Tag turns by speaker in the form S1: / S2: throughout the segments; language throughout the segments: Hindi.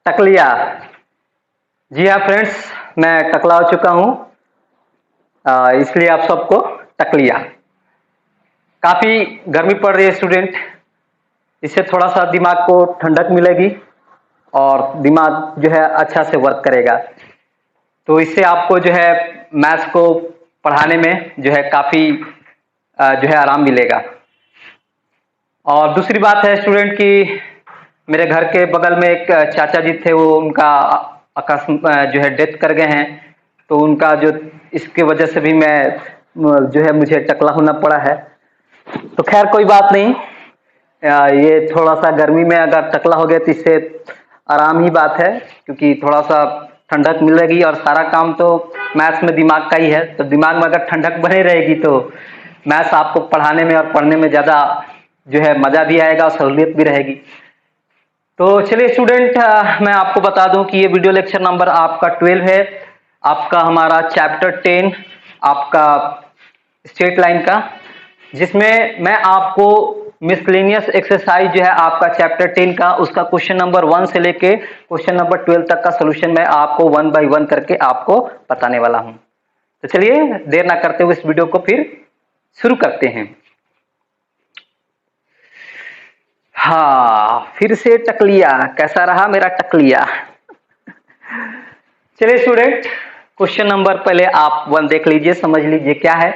S1: टकलिया। जी हाँ फ्रेंड्स, मैं टकला हो चुका हूँ, इसलिए आप सबको टकलिया। काफी गर्मी पड़ रही है स्टूडेंट, इससे थोड़ा सा दिमाग को ठंडक मिलेगी और दिमाग जो है अच्छा से वर्क करेगा। तो इससे आपको जो है मैथ्स को पढ़ाने में जो है काफी जो है आराम मिलेगा। और दूसरी बात है स्टूडेंट की मेरे घर के बगल में एक चाचा जी थे, वो उनका जो है डेथ कर गए हैं। तो उनका जो इसके वजह से भी मैं जो है मुझे टकला होना पड़ा है। तो खैर कोई बात नहीं, ये थोड़ा सा गर्मी में अगर टकला हो गया तो इससे आराम ही बात है, क्योंकि थोड़ा सा ठंडक मिलेगी और सारा काम तो मैथ्स में दिमाग का ही है। तो दिमाग में अगर ठंडक बनी रहेगी तो मैथ्स आपको पढ़ाने में और पढ़ने में ज़्यादा जो है मज़ा भी आएगा और सहूलियत भी रहेगी। तो चलिए स्टूडेंट, मैं आपको बता दूं कि ये वीडियो लेक्चर नंबर आपका 12 है, आपका हमारा चैप्टर 10 आपका स्ट्रेट लाइन का, जिसमें मैं आपको मिसलेनियस एक्सरसाइज जो है आपका चैप्टर 10 का उसका क्वेश्चन नंबर 1 से लेके क्वेश्चन नंबर 12 तक का सोल्यूशन मैं आपको 1 बाय 1 करके आपको बताने वाला हूं। तो चलिए देर ना करते हुए इस वीडियो को फिर शुरू करते हैं। हाँ, फिर से टकलिया, कैसा रहा मेरा टकलिया? चलिए स्टूडेंट, क्वेश्चन नंबर पहले आप 1 देख लीजिए, समझ लीजिए क्या है,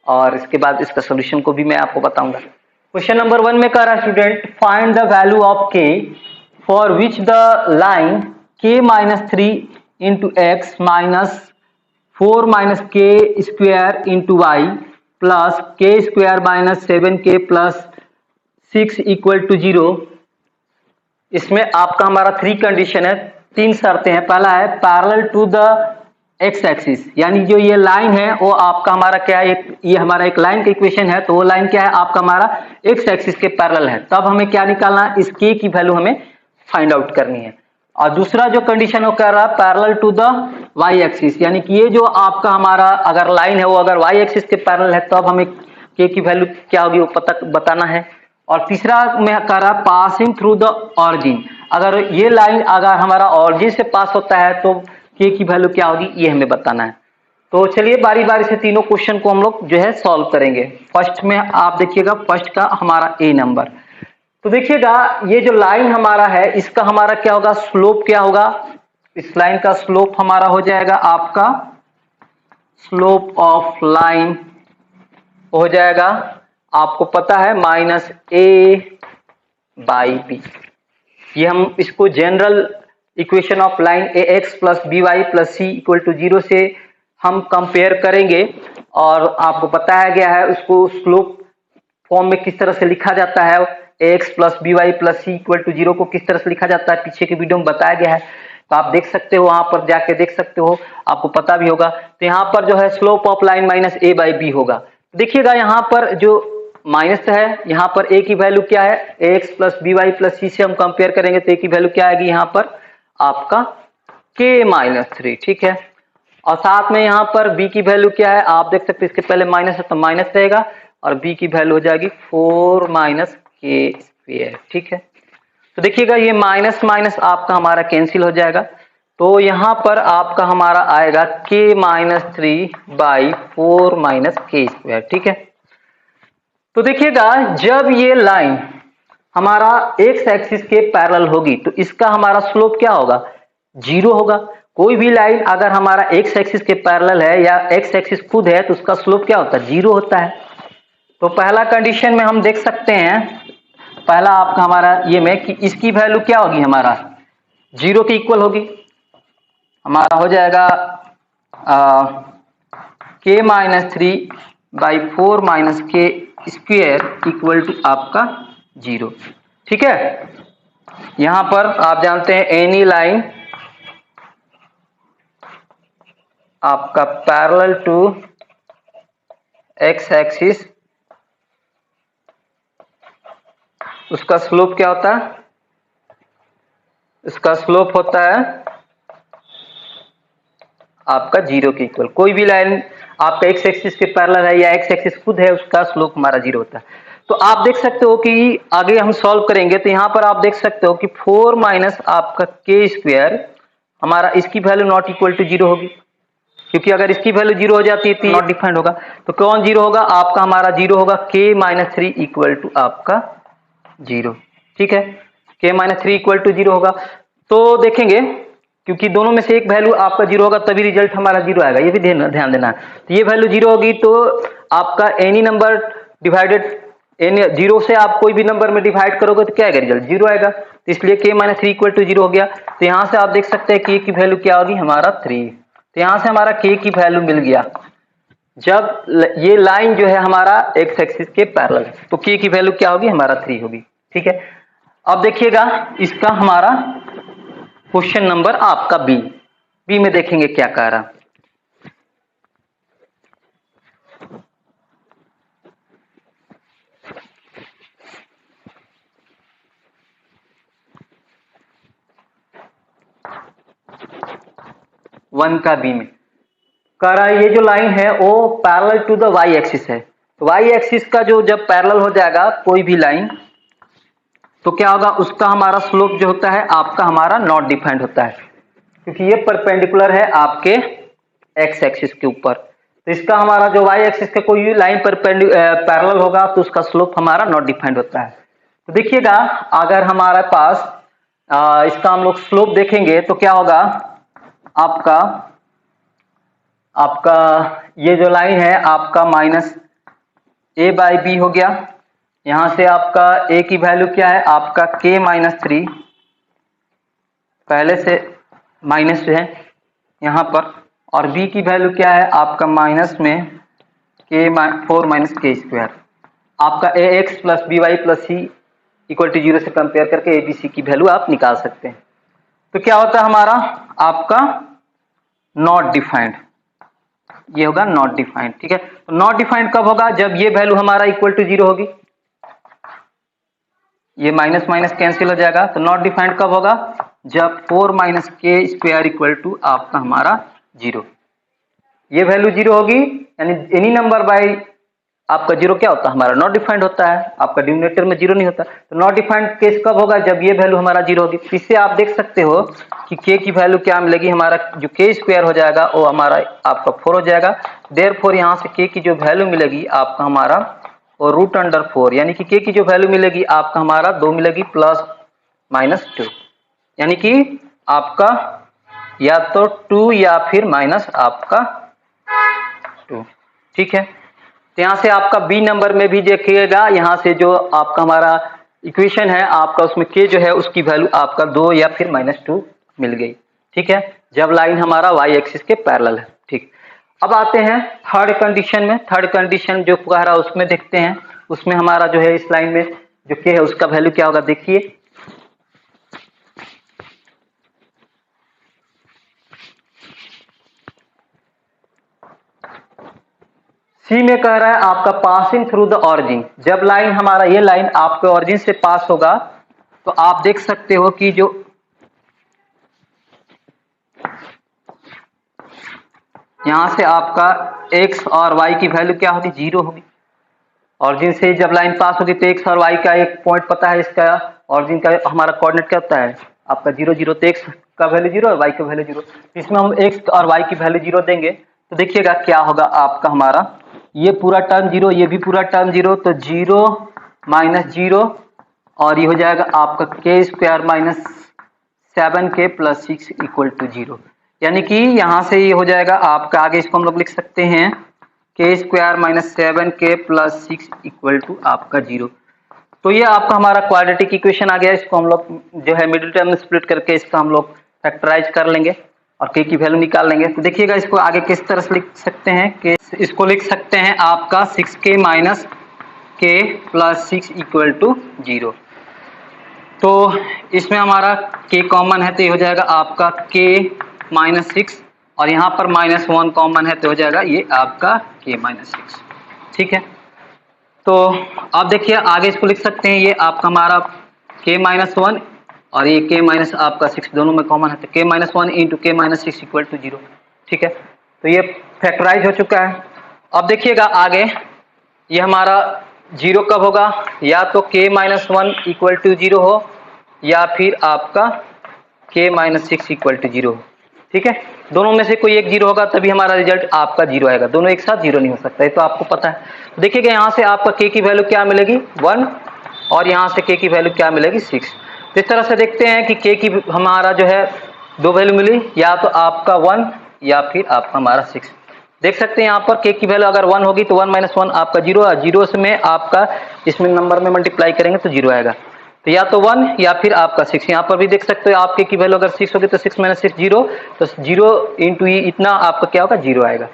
S1: और इसके बाद इसका सॉल्यूशन को भी मैं आपको बताऊंगा। क्वेश्चन नंबर 1 में कह रहा है student, find the value of k for which the line k minus 3 into x minus 4 minus k square into y plus k square minus 7k plus 6 equal to 0। इसमें आपका हमारा 3 कंडीशन है, 3 शर्तें हैं। पहला है parallel to the X axis, यानी जो ये लाइन है वो आपका हमारा क्या है, ये हमारा एक लाइन का इक्वेशन है। तो वो लाइन क्या है आपका हमारा एक्स एक्सिस के पैरेलल है। तब हमें क्या निकालना है, इस के की वैल्यू हमें फाइंड आउट करनी है। और दूसरा जो कंडीशन वो कह रहा है parallel to the Y axis, यानी कि ये जो आपका हमारा अगर लाइन है वो अगर वाई एक्सिस के पैरेलल है तब हमें के की वैल्यू क्या होगी वो पता बताना है। और तीसरा में कह रहा है पासिंग थ्रू द ऑरिजिन, अगर ये लाइन अगर हमारा ऑरिजिन से पास होता है तो के की वैल्यू क्या होगी ये हमें बताना है। तो चलिए बारी बारी से तीनों क्वेश्चन को हम लोग जो है सॉल्व करेंगे। फर्स्ट में आप देखिएगा, फर्स्ट का हमारा ए नंबर। तो देखिएगा ये जो लाइन हमारा है इसका हमारा क्या होगा, स्लोप क्या होगा। इस लाइन का स्लोप हमारा हो जाएगा आपका, स्लोप ऑफ लाइन हो जाएगा आपको पता है माइनस ए बाई बी। ये हम इसको general equation of line A x plus B Y plus C equal to 0 से हम कंपेयर करेंगे। और आपको बताया गया है उसको स्लोप फॉर्म में किस तरह से लिखा जाता है, a x plus B Y plus C equal to 0 को किस तरह से लिखा जाता है पीछे के वीडियो में बताया गया है। तो आप देख सकते हो, वहां पर जाके देख सकते हो, आपको पता भी होगा। तो यहाँ पर जो है slope of line minus A by B होगा। देखिएगा यहाँ पर जो माइनस है, यहाँ पर ए की वैल्यू क्या है, a x plus B Y plus c से हम कंपेयर करेंगे तो ए की वैल्यू क्या आएगी यहाँ पर आपका के माइनस 3, ठीक है। और साथ में यहाँ पर b की वैल्यू क्या है आप देख सकते हैं, इसके पहले माइनस है तो माइनस रहेगा और b की वैल्यू हो जाएगी 4 माइनस के स्क्वायर, ठीक है। तो देखिएगा ये माइनस माइनस आपका हमारा कैंसिल हो जाएगा। तो यहाँ पर आपका हमारा आएगा k minus 3 by 4 minus k square, ठीक है। तो देखिएगा जब ये लाइन हमारा एक्स एक्सिस के पैरेलल होगी तो इसका हमारा स्लोप क्या होगा, 0 होगा। कोई भी लाइन अगर हमारा एक्स एक्सिस के पैरेलल है या एक्स एक्सिस खुद है तो उसका स्लोप क्या होता है, 0 होता है। तो पहला कंडीशन में हम देख सकते हैं, पहला आपका हमारा ये में कि इसकी वैल्यू क्या होगी हमारा 0 के इक्वल होगी। हमारा हो जाएगा के minus 3 by 4 minus k square equal to आपका 0, ठीक है। यहां पर आप जानते हैं एनी लाइन आपका पैरेलल टू एक्स एक्सिस उसका स्लोप क्या होता है, इसका स्लोप होता है आपका 0 के इक्वल। कोई भी लाइन आपका एक्स एक्सिस के पैरेलल है या एक्स एक्सिस खुद है उसका स्लोप हमारा 0 होता है। तो आप देख सकते हो कि आगे हम सॉल्व करेंगे तो यहाँ पर आप देख सकते हो कि 4 माइनस आपका के स्क्वायर हमारा इसकी वैल्यू नॉट इक्वल टू 0 होगी, क्योंकि अगर इसकी वैल्यू 0 हो जाती है तो नॉट डिफाइंड होगा। तो कौन 0 होगा? आपका हमारा 0 होगा के माइनस 3 इक्वल टू आपका 0। ठीक है, के माइनस 3 इक्वल टू 0 होगा। तो देखेंगे क्योंकि दोनों में से एक वैल्यू आपका 0 होगा तभी रिजल्ट हमारा 0 आएगा, ये भी ध्यान देना है। तो ये वैल्यू 0 होगी तो आपका एनी नंबर डिवाइडेड एनी 0 से आप कोई भी नंबर में डिवाइड करोगे तो क्या आएगा? रिजल्ट 0 आएगा। तो इसलिए के माइनस 3 इक्वल टू 0 हो गया। तो यहां से आप देख सकते हैं के की वैल्यू क्या होगी? हमारा 3। तो यहां से हमारा के की वैल्यू मिल गया जब ये लाइन जो है हमारा एक्स एक्सिस के पैरेलल है, तो के की वैल्यू क्या होगी? हमारा 3 होगी। ठीक है, अब देखिएगा इसका हमारा क्वेश्चन नंबर आपका बी में देखेंगे क्या कह रहा। वन का बी में कह रहा है ये जो लाइन है वो parallel to the Y axis है। तो वाई एक्सिस का जो जब पैरेलल हो जाएगा कोई भी लाइन तो क्या होगा? उसका हमारा स्लोप जो होता है आपका हमारा नॉट डिफाइंड होता है, क्योंकि ये परपेंडिकुलर है आपके एक्स एक्सिस के ऊपर। तो इसका हमारा जो वाई एक्सिस का कोई भी लाइन पैरेलल होगा तो उसका स्लोप हमारा नॉट डिफाइंड होता है। तो देखिएगा अगर हमारे पास इसका हम लोग स्लोप देखेंगे तो क्या होगा? आपका ये जो लाइन है आपका माइनस ए बाई बी हो गया। यहां से आपका ए की वैल्यू क्या है? आपका के माइनस 3 पहले से माइनस है यहां पर, और बी की वैल्यू क्या है? आपका माइनस में के 4 माइनस के स्क्वायर। आपका a x plus B Y plus C equal to 0 से कंपेयर करके ए बी सी की वैल्यू आप निकाल सकते हैं। तो क्या होता है हमारा आपका नॉट डिफाइंड, ये होगा नॉट डिफाइंड। ठीक है, तो नॉट डिफाइंड कब होगा? जब ये वैल्यू हमारा इक्वल टू 0 होगी, ये माइनस माइनस कैंसिल हो जाएगा। तो नॉट डिफाइंड कब होगा? जब 4 minus k square equal to आपका हमारा 0, ये वैल्यू 0 होगी, यानी एनी नंबर बाय आपका 0 क्या होता है? हमारा नॉट डिफाइंड होता है। आपका डिनोमिनेटर में 0 नहीं होता। तो नॉट डिफाइंड केस कब होगा? जब ये वैल्यू हमारा 0 होगी। इससे आप देख सकते हो कि के की वैल्यू क्या मिलेगी? हमारा जो के स्क्वायर हो जाएगा वो हमारा आपका 4 हो जाएगा। देयरफॉर यहाँ से के की जो वैल्यू मिलेगी आपका हमारा और रूट अंडर 4, यानी कि के की जो वैल्यू मिलेगी आपका हमारा 2 मिलेगी प्लस माइनस 2, यानी कि आपका या तो 2 या फिर माइनस आपका 2। ठीक है, तो यहां से आपका बी नंबर में भी देखिएगा, यहां से जो आपका हमारा इक्वेशन है आपका उसमें के जो है उसकी वैल्यू आपका 2 या फिर माइनस 2 मिल गई। ठीक है, जब लाइन हमारा वाई एक्सिस के पैरेलल है। ठीक, अब आते हैं थर्ड कंडीशन में। थर्ड कंडीशन जो कह रहा है उसमें देखते हैं, उसमें हमारा जो है इस लाइन में जो के है उसका वैल्यू क्या होगा? देखिए सी में कह रहा है आपका पासिंग थ्रू द ऑरिजिन। जब लाइन हमारा ये लाइन आपके ऑरिजिन से पास होगा तो आप देख सकते हो कि जो यहां से आपका एक्स और वाई की वैल्यू क्या होगी? 0 होगी। ऑरिजिन से जब लाइन पास होगी तो एक्स और वाई का एक पॉइंट पता है, इसका ऑरिजिन का हमारा कोऑर्डिनेट क्या होता है? आपका 0 0। तो एक्स का वैल्यू 0 और वाई का वैल्यू 0। इसमें हम एक्स और वाई की वैल्यू 0 देंगे तो देखिएगा क्या होगा आपका हमारा ये पूरा टर्म 0, ये भी पूरा टर्म 0, तो 0 माइनस 0 और ये हो जाएगा आपका k square minus 7k plus 6 equal to 0, यानी कि यहां से ये हो जाएगा आपका, आगे इसको हम लोग लिख सकते हैं k square minus 7k plus 6 equal to आपका 0। तो ये आपका हमारा क्वाड्रेटिक इक्वेशन आ गया। इसको हम लोग जो है मिडिल टर्म में स्प्लिट करके इसका हम लोग फैक्टराइज कर लेंगे और के की वैल्यू निकाल लेंगे। तो देखिएगा इसको आगे किस तरह से लिख सकते हैं कि इसको लिख सकते हैं आपका 6k माइनस के प्लस 6 इक्वल टू 0। तो इसमें हमारा के कॉमन है तो ये हो जाएगा आपका के माइनस 6 और यहाँ पर -1 कॉमन है तो हो जाएगा ये आपका के माइनस 6। ठीक है, तो आप देखिए आगे इसको लिख सकते हैं, ये आपका हमारा के माइनस 1 और ये के माइनस आपका 6 दोनों में कॉमन है तो के माइनस 1 इंटू के माइनस 6 इक्वल टू 0। ठीक है, तो ये फैक्टराइज हो चुका है। अब देखिएगा आगे ये हमारा जीरो कब होगा, या तो k minus one equal to zero हो, या फिर आपका k minus six equal to zero हो। ठीक है, दोनों में से कोई एक जीरो होगा तभी हमारा रिजल्ट आपका जीरो आएगा, दोनों एक साथ जीरो नहीं हो सकता, ये तो आपको पता है। देखिएगा यहाँ से आपका k की वैल्यू क्या मिलेगी, वन, और यहाँ से k की वैल्यू क्या मिलेगी, सिक्स। इस तरह से देखते हैं कि k की हमारा जो है दो वैल्यू मिली, या तो आपका वन या फिर आपका हमारा सिक्स। देख सकते हैं यहाँ पर k की वैल्यू अगर वन होगी तो वन माइनस वन आपका जीरो है, जीरो में आपका इसमें नंबर में मल्टीप्लाई करेंगे तो जीरो आएगा, तो या तो वन या फिर आपका सिक्स। यहाँ पर भी देख सकते हो आपके की वैल्यू अगर सिक्स होगी तो सिक्स माइनस सिक्स जीरो, तो जीरो इंटू इतना आपका क्या होगा, जीरो आएगा।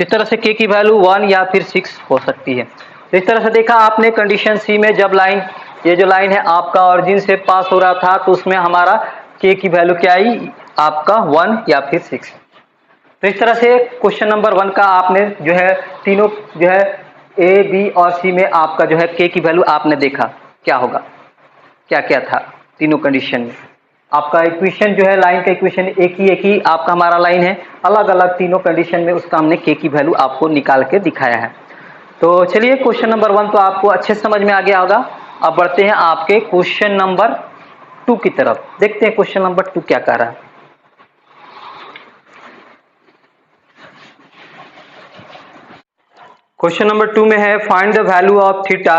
S1: इस तरह से k की वैल्यू वन या फिर सिक्स हो सकती है। तो इस तरह से देखा आपने कंडीशन सी में, जब लाइन, ये जो लाइन है आपका ऑरिजिन से पास हो रहा था तो उसमें हमारा k की वैल्यू क्या आई, आपका वन या फिर सिक्स। तो इस तरह से क्वेश्चन नंबर वन का आपने जो है तीनों जो है ए बी और सी में आपका जो है k की वैल्यू आपने देखा क्या होगा, क्या क्या था तीनों कंडीशन में। आपका इक्वेशन जो है लाइन का इक्वेशन एक ही आपका हमारा लाइन है, अलग अलग तीनों कंडीशन में उसका हमने k की वैल्यू आपको निकाल के दिखाया है। तो चलिए क्वेश्चन नंबर वन तो आपको अच्छे समझ में आ गया होगा। अब बढ़ते हैं आपके क्वेश्चन नंबर टू की तरफ, देखते हैं क्वेश्चन नंबर टू क्या कह रहा है। क्वेश्चन नंबर टू में है find the value of theta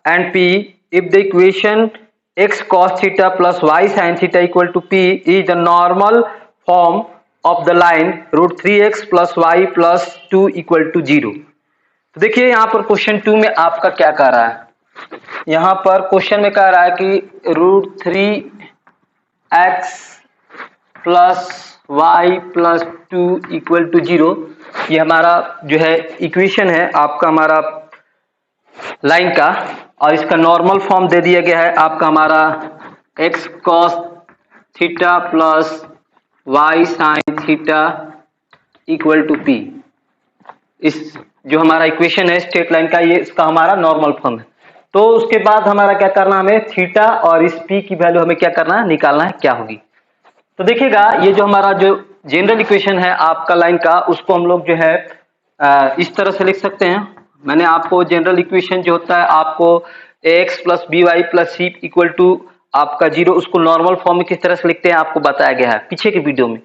S1: and P if the equation x cos theta plus y sin theta equal to p is the normal form of the line root three X plus Y plus two equal to zero. तो देखिए यहाँ पर क्वेश्चन टू में आपका क्या कह रहा है, यहाँ पर क्वेश्चन में कह रहा है कि root three X plus Y plus two equal to zero, ये हमारा जो है इक्वेशन है आपका हमारा लाइन का, और इसका नॉर्मल फॉर्म दे दिया गया है आपका हमारा x cos theta plus y sin theta equal to p। इस जो हमारा इक्वेशन है स्ट्रेट लाइन का, ये इसका हमारा नॉर्मल फॉर्म है। तो उसके बाद हमारा क्या करना, हमें थीटा और इस p की वैल्यू हमें क्या करना है, निकालना है क्या होगी। तो देखिएगा ये जो हमारा जो जनरल इक्वेशन है आपका लाइन का, उसको हम लोग जो है इस तरह से लिख सकते हैं। मैंने आपको जनरल इक्वेशन जो होता है आपको ax plus B Y plus C equal to आपका जीरो, उसको नॉर्मल फॉर्म में किस तरह से लिखते हैं आपको बताया गया है पीछे के वीडियो में।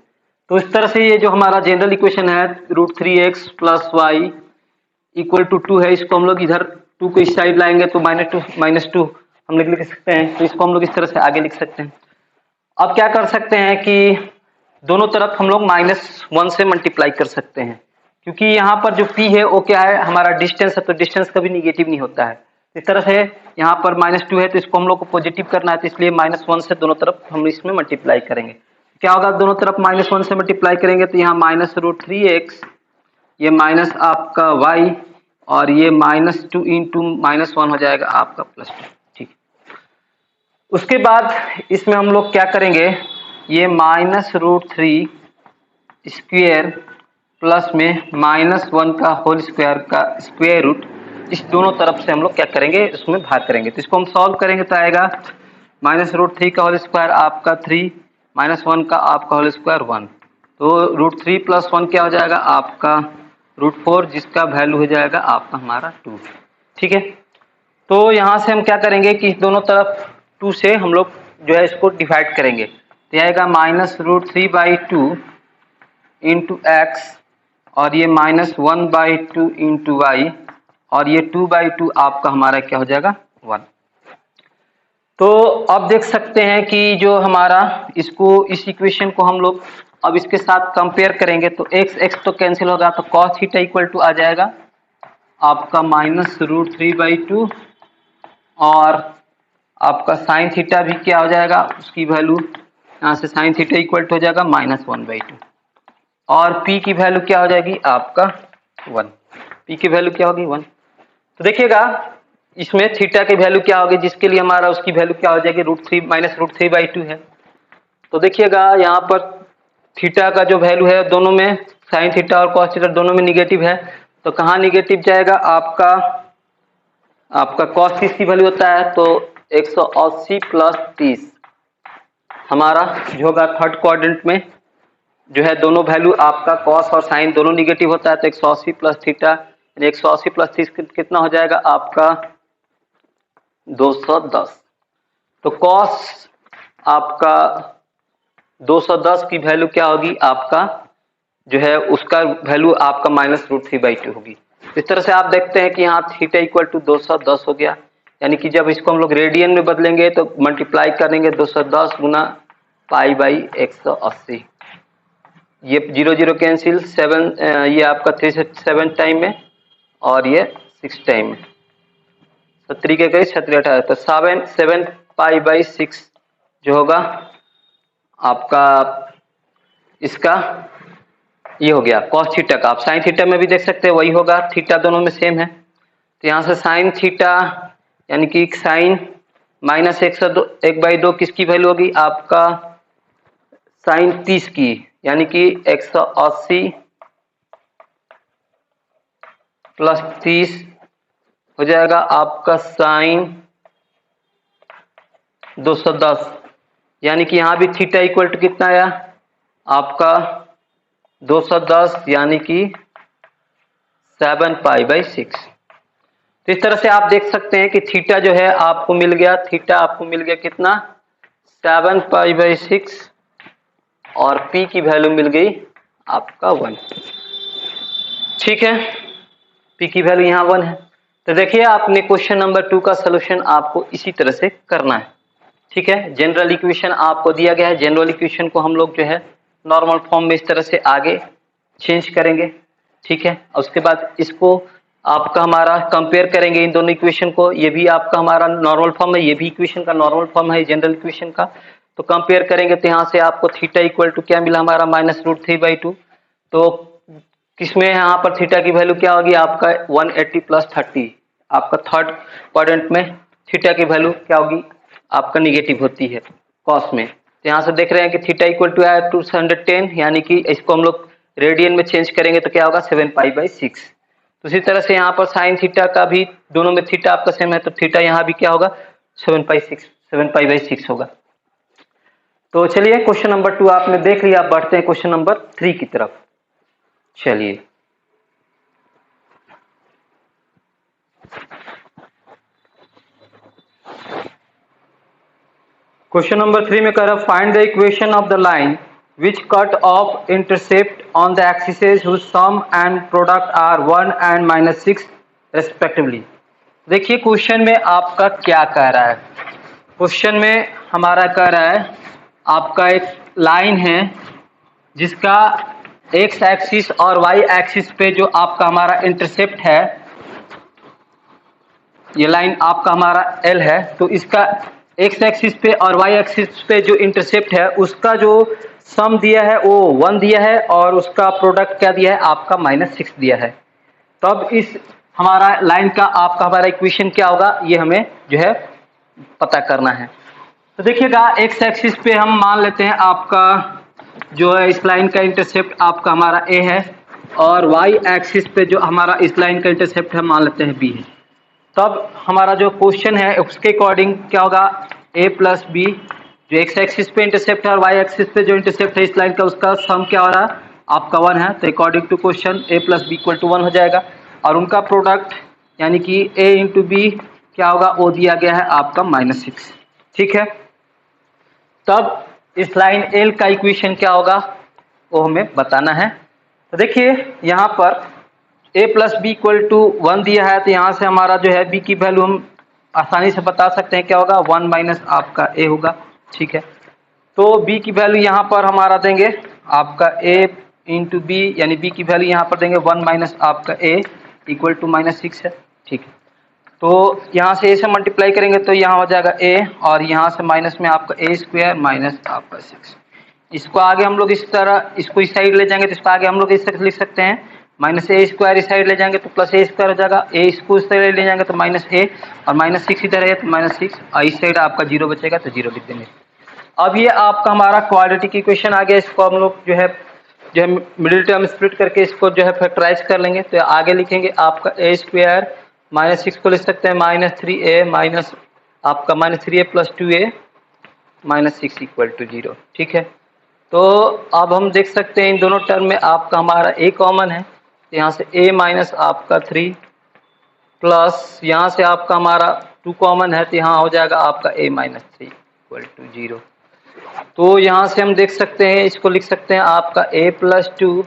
S1: तो इस तरह से ये जो हमारा जनरल इक्वेशन है root three X plus Y equal to two है, इसको हम लोग इधर टू को इस साइड लाएंगे तो माइनस टू हम लोग लिख सकते हैं, तो इसको हम लोग इस तरह से आगे लिख सकते हैं। अब क्या कर सकते हैं कि दोनों तरफ हम लोग माइनस वन से मल्टीप्लाई कर सकते हैं, क्योंकि यहाँ पर जो p है वो क्या है, हमारा डिस्टेंस है, तो डिस्टेंस कभी निगेटिव नहीं होता है। इस तरह से यहाँ पर माइनस टू है तो इसको हम लोग को पॉजिटिव करना है, तो इसलिए माइनस वन से दोनों तरफ हम इसमें मल्टीप्लाई करेंगे। क्या होगा, दोनों तरफ माइनस वन से मल्टीप्लाई करेंगे तो यहाँ माइनस रूट थ्री एक्स, ये माइनस आपका y, और ये minus two into minus one हो जाएगा आपका प्लस टू। ठीक, उसके बाद इसमें हम लोग क्या करेंगे, ये minus root three square plus में माइनस वन का होल स्क्वायर का स्क्वायर रूट, इस दोनों तरफ से हम लोग क्या करेंगे, इसमें भाग करेंगे। तो इसको हम सॉल्व करेंगे तो आएगा माइनस रूट थ्री का होल स्क्वायर आपका थ्री, माइनस वन का आपका होल स्क्वायर वन, तो रूट थ्री प्लस वन क्या हो जाएगा आपका रूट फोर, जिसका वैल्यू हो जाएगा आपका हमारा टू। ठीक है, तो यहाँ से हम क्या करेंगे कि दोनों तरफ टू से हम लोग जो है इसको डिवाइड करेंगे, तो आएगा minus root three by two into X, और ये minus one by two into Y, और ये टू बाई टू आपका हमारा क्या हो जाएगा वन। तो अब देख सकते हैं कि जो हमारा इसको इस इक्वेशन को हम लोग अब इसके साथ कंपेयर करेंगे तो एक्स एक्स तो कैंसिल होगा, तो कॉस थीटा इक्वल टू आ जाएगा आपका minus root three by two, और आपका साइन थीटा भी क्या हो जाएगा, उसकी वैल्यू यहाँ से साइन थीटा इक्वल टू हो जाएगा माइनस वन बाई टू, और p की वैल्यू क्या हो जाएगी आपका वन, p की वैल्यू क्या होगी वन। तो देखिएगा इसमें थीटा की वैल्यू क्या होगी, जिसके लिए हमारा उसकी वैल्यू क्या हो जाएगी root three minus root three by two है। तो देखिएगा यहाँ पर थीटा का जो वैल्यू है दोनों में, साइन थीटा और कॉस थीटा दोनों में निगेटिव है, तो कहाँ निगेटिव जाएगा आपका कॉस तीस की वैल्यू होता है, तो 180 प्लस 30 हमारा जो होगा थर्ड क्वाड्रेंट में जो है दोनों वैल्यू आपका कॉस और साइन दोनों निगेटिव होता है, तो 180 प्लस थीटा 180 प्लस 30 कितना हो जाएगा आपका 210। तो कॉस आपका 210 की वैल्यू क्या होगी, आपका जो है उसका वैल्यू आपका -√3/2 होगी। इस तरह से आप देखते हैं कि यहाँ थीटा इक्वल टू 210 हो गया, यानी कि जब इसको हम लोग रेडियन में बदलेंगे तो मल्टीप्लाई करेंगे 210 गुना π/180। ये 0 0 कैंसिल, 7 ये आपका 3 से 7 टाइम में और ये 6 टाइम में, 3 के करीब 7 18, तो 7 π/6 जो होगा आपका इसका ये हो गया कॉस थीटा का। आप साइन थीटा में भी देख सकते हैं वही होगा, थीटा दोनों में सेम है। तो यहाँ से साइन थीटा यानी कि साइन -1/2 किसकी वैल्यू होगी, आपका साइन 30 की, यानी कि 180 प्लस 30 हो जाएगा आपका साइन 210, यानी कि यहाँ भी थीटा इक्वल टू कितना आया आपका 210, यानी कि 7 π/6। तो इस तरह से आप देख सकते हैं कि थीटा जो है आपको मिल गया, थीटा आपको मिल गया कितना 7 π/6 और p की वैल्यू मिल गई आपका 1। ठीक है, p की वैल्यू यहाँ 1 है। तो देखिए आपने क्वेश्चन नंबर 2 का सलूशन आपको इसी तरह से करना है। ठीक है, जनरल इक्वेशन आपको दिया गया है, जनरल इक्वेशन को हम लोग जो है नॉर्मल फॉर्म में इस तरह से आगे चेंज करेंगे। ठीक है, उसके बाद इसको आपका हमारा कंपेयर करेंगे इन दोनों इक्वेशन को, ये भी आपका हमारा नॉर्मल फॉर्म है, ये भी इक्वेशन का नॉर्मल फॉर्म है जनरल इक्वेशन का। तो कंपेयर करेंगे तो यहाँ से आपको थीटा इक्वल टू क्या मिला हमारा -√3/2। तो किसमें यहाँ पर थीटा की वैल्यू क्या होगी आपका 180 प्लस 30, आपका थर्ड क्वाड्रेंट में थीटा की वैल्यू क्या होगी आपका निगेटिव होती है कॉस में। तो यहाँ से देख रहे हैं कि थीटा इक्वल टू है 210, यानी कि इसको हम लोग रेडियन में चेंज करेंगे तो क्या होगा 7 π/6। तो इसी तरह से यहाँ पर साइन थीटा का भी दोनों में थीटा आपका सेम है, तो थीटा यहाँ भी क्या होगा 7 π/6 होगा। तो चलिए क्वेश्चन नंबर 2 आपने देख लिया, आप बढ़ते हैं क्वेश्चन नंबर 3 की तरफ। चलिए क्वेश्चन नंबर 3 में कह रहा है find the equation of the line which cut off intercept on the axes whose sum and product are 1 and -6 respectively। देखिए क्वेश्चन में आपका क्या कह रहा है, क्वेश्चन में हमारा कह रहा है आपका एक लाइन है जिसका x एक्सिस और y एक्सिस पे जो आपका हमारा इंटरसेप्ट है, ये लाइन आपका हमारा L है, तो इसका x एक्सिस पे और y एक्सिस पे जो इंटरसेप्ट है उसका जो सम दिया है वो 1 दिया है और उसका प्रोडक्ट क्या दिया है आपका -6 दिया है। तब इस हमारा लाइन का आपका हमारा इक्वेशन क्या होगा ये हमें जो है पता करना है। तो देखिएगा x एक्सिस पे हम मान लेते हैं आपका जो है इस लाइन का इंटरसेप्ट आपका हमारा a है और y एक्सिस पे जो हमारा इस लाइन का इंटरसेप्ट है मान लेते हैं b है। तब हमारा जो क्वेश्चन है उसके अकॉर्डिंग क्या होगा a प्लस b, जो x एक्सिस पे इंटरसेप्ट है और y एक्सिस पे जो इंटरसेप्ट है इस लाइन का उसका सम क्या हो रहा है आपका 1 है। तो according to question a plus b equal to 1 हो जाएगा और उनका प्रोडक्ट यानी कि a इंटू बी क्या होगा वो दिया गया है आपका -6। ठीक है, तब इस लाइन L का इक्वेशन क्या होगा वो हमें बताना है। तो देखिए यहाँ पर a plus B equal to 1 दिया है, तो यहाँ से हमारा जो है b की वैल्यू हम आसानी से बता सकते हैं क्या होगा 1 माइनस आपका a होगा। ठीक है, तो b की वैल्यू यहाँ पर हमारा देंगे आपका a इंटू बी, यानी b की वैल्यू यहाँ पर देंगे 1 माइनस आपका a इक्वल टू -6 है। ठीक है, तो यहाँ से a से मल्टीप्लाई करेंगे तो यहाँ हो जाएगा a और यहाँ से माइनस में आपका a स्क्वायर माइनस आपका 6। इसको आगे हम लोग इस तरह इसको इस साइड ले जाएंगे तो इसको आगे हम लोग इस तरह लिख सकते हैं -a स्क्वायर इस साइड ले जाएंगे तो प्लस a स्क्वायर हो जाएगा, a इसको इस साइड ले जाएंगे तो -a और -6 इधर है तो -6 और इस साइड आपका 0 बचेगा तो 0 लिख देंगे। अब ये आपका हमारा क्वाड्रेटिक इक्वेशन आ गया, इसको हम लोग जो है मिडिल टर्म स्प्लिट करके इसको जो है फैक्टराइज कर लेंगे तो आगे लिखेंगे आपका a स्क्वायर -6 को लिख सकते हैं -3a माइनस आपका -3a plus 2a -6 equal to 0। ठीक है, तो अब हम देख सकते हैं इन दोनों टर्म में आपका हमारा a कॉमन है, तो यहाँ से a माइनस आपका 3 प्लस यहाँ से आपका हमारा 2 कॉमन है तो यहाँ हो जाएगा आपका a minus three equal to 0। तो यहाँ से हम देख सकते हैं, इसको लिख सकते हैं आपका a plus two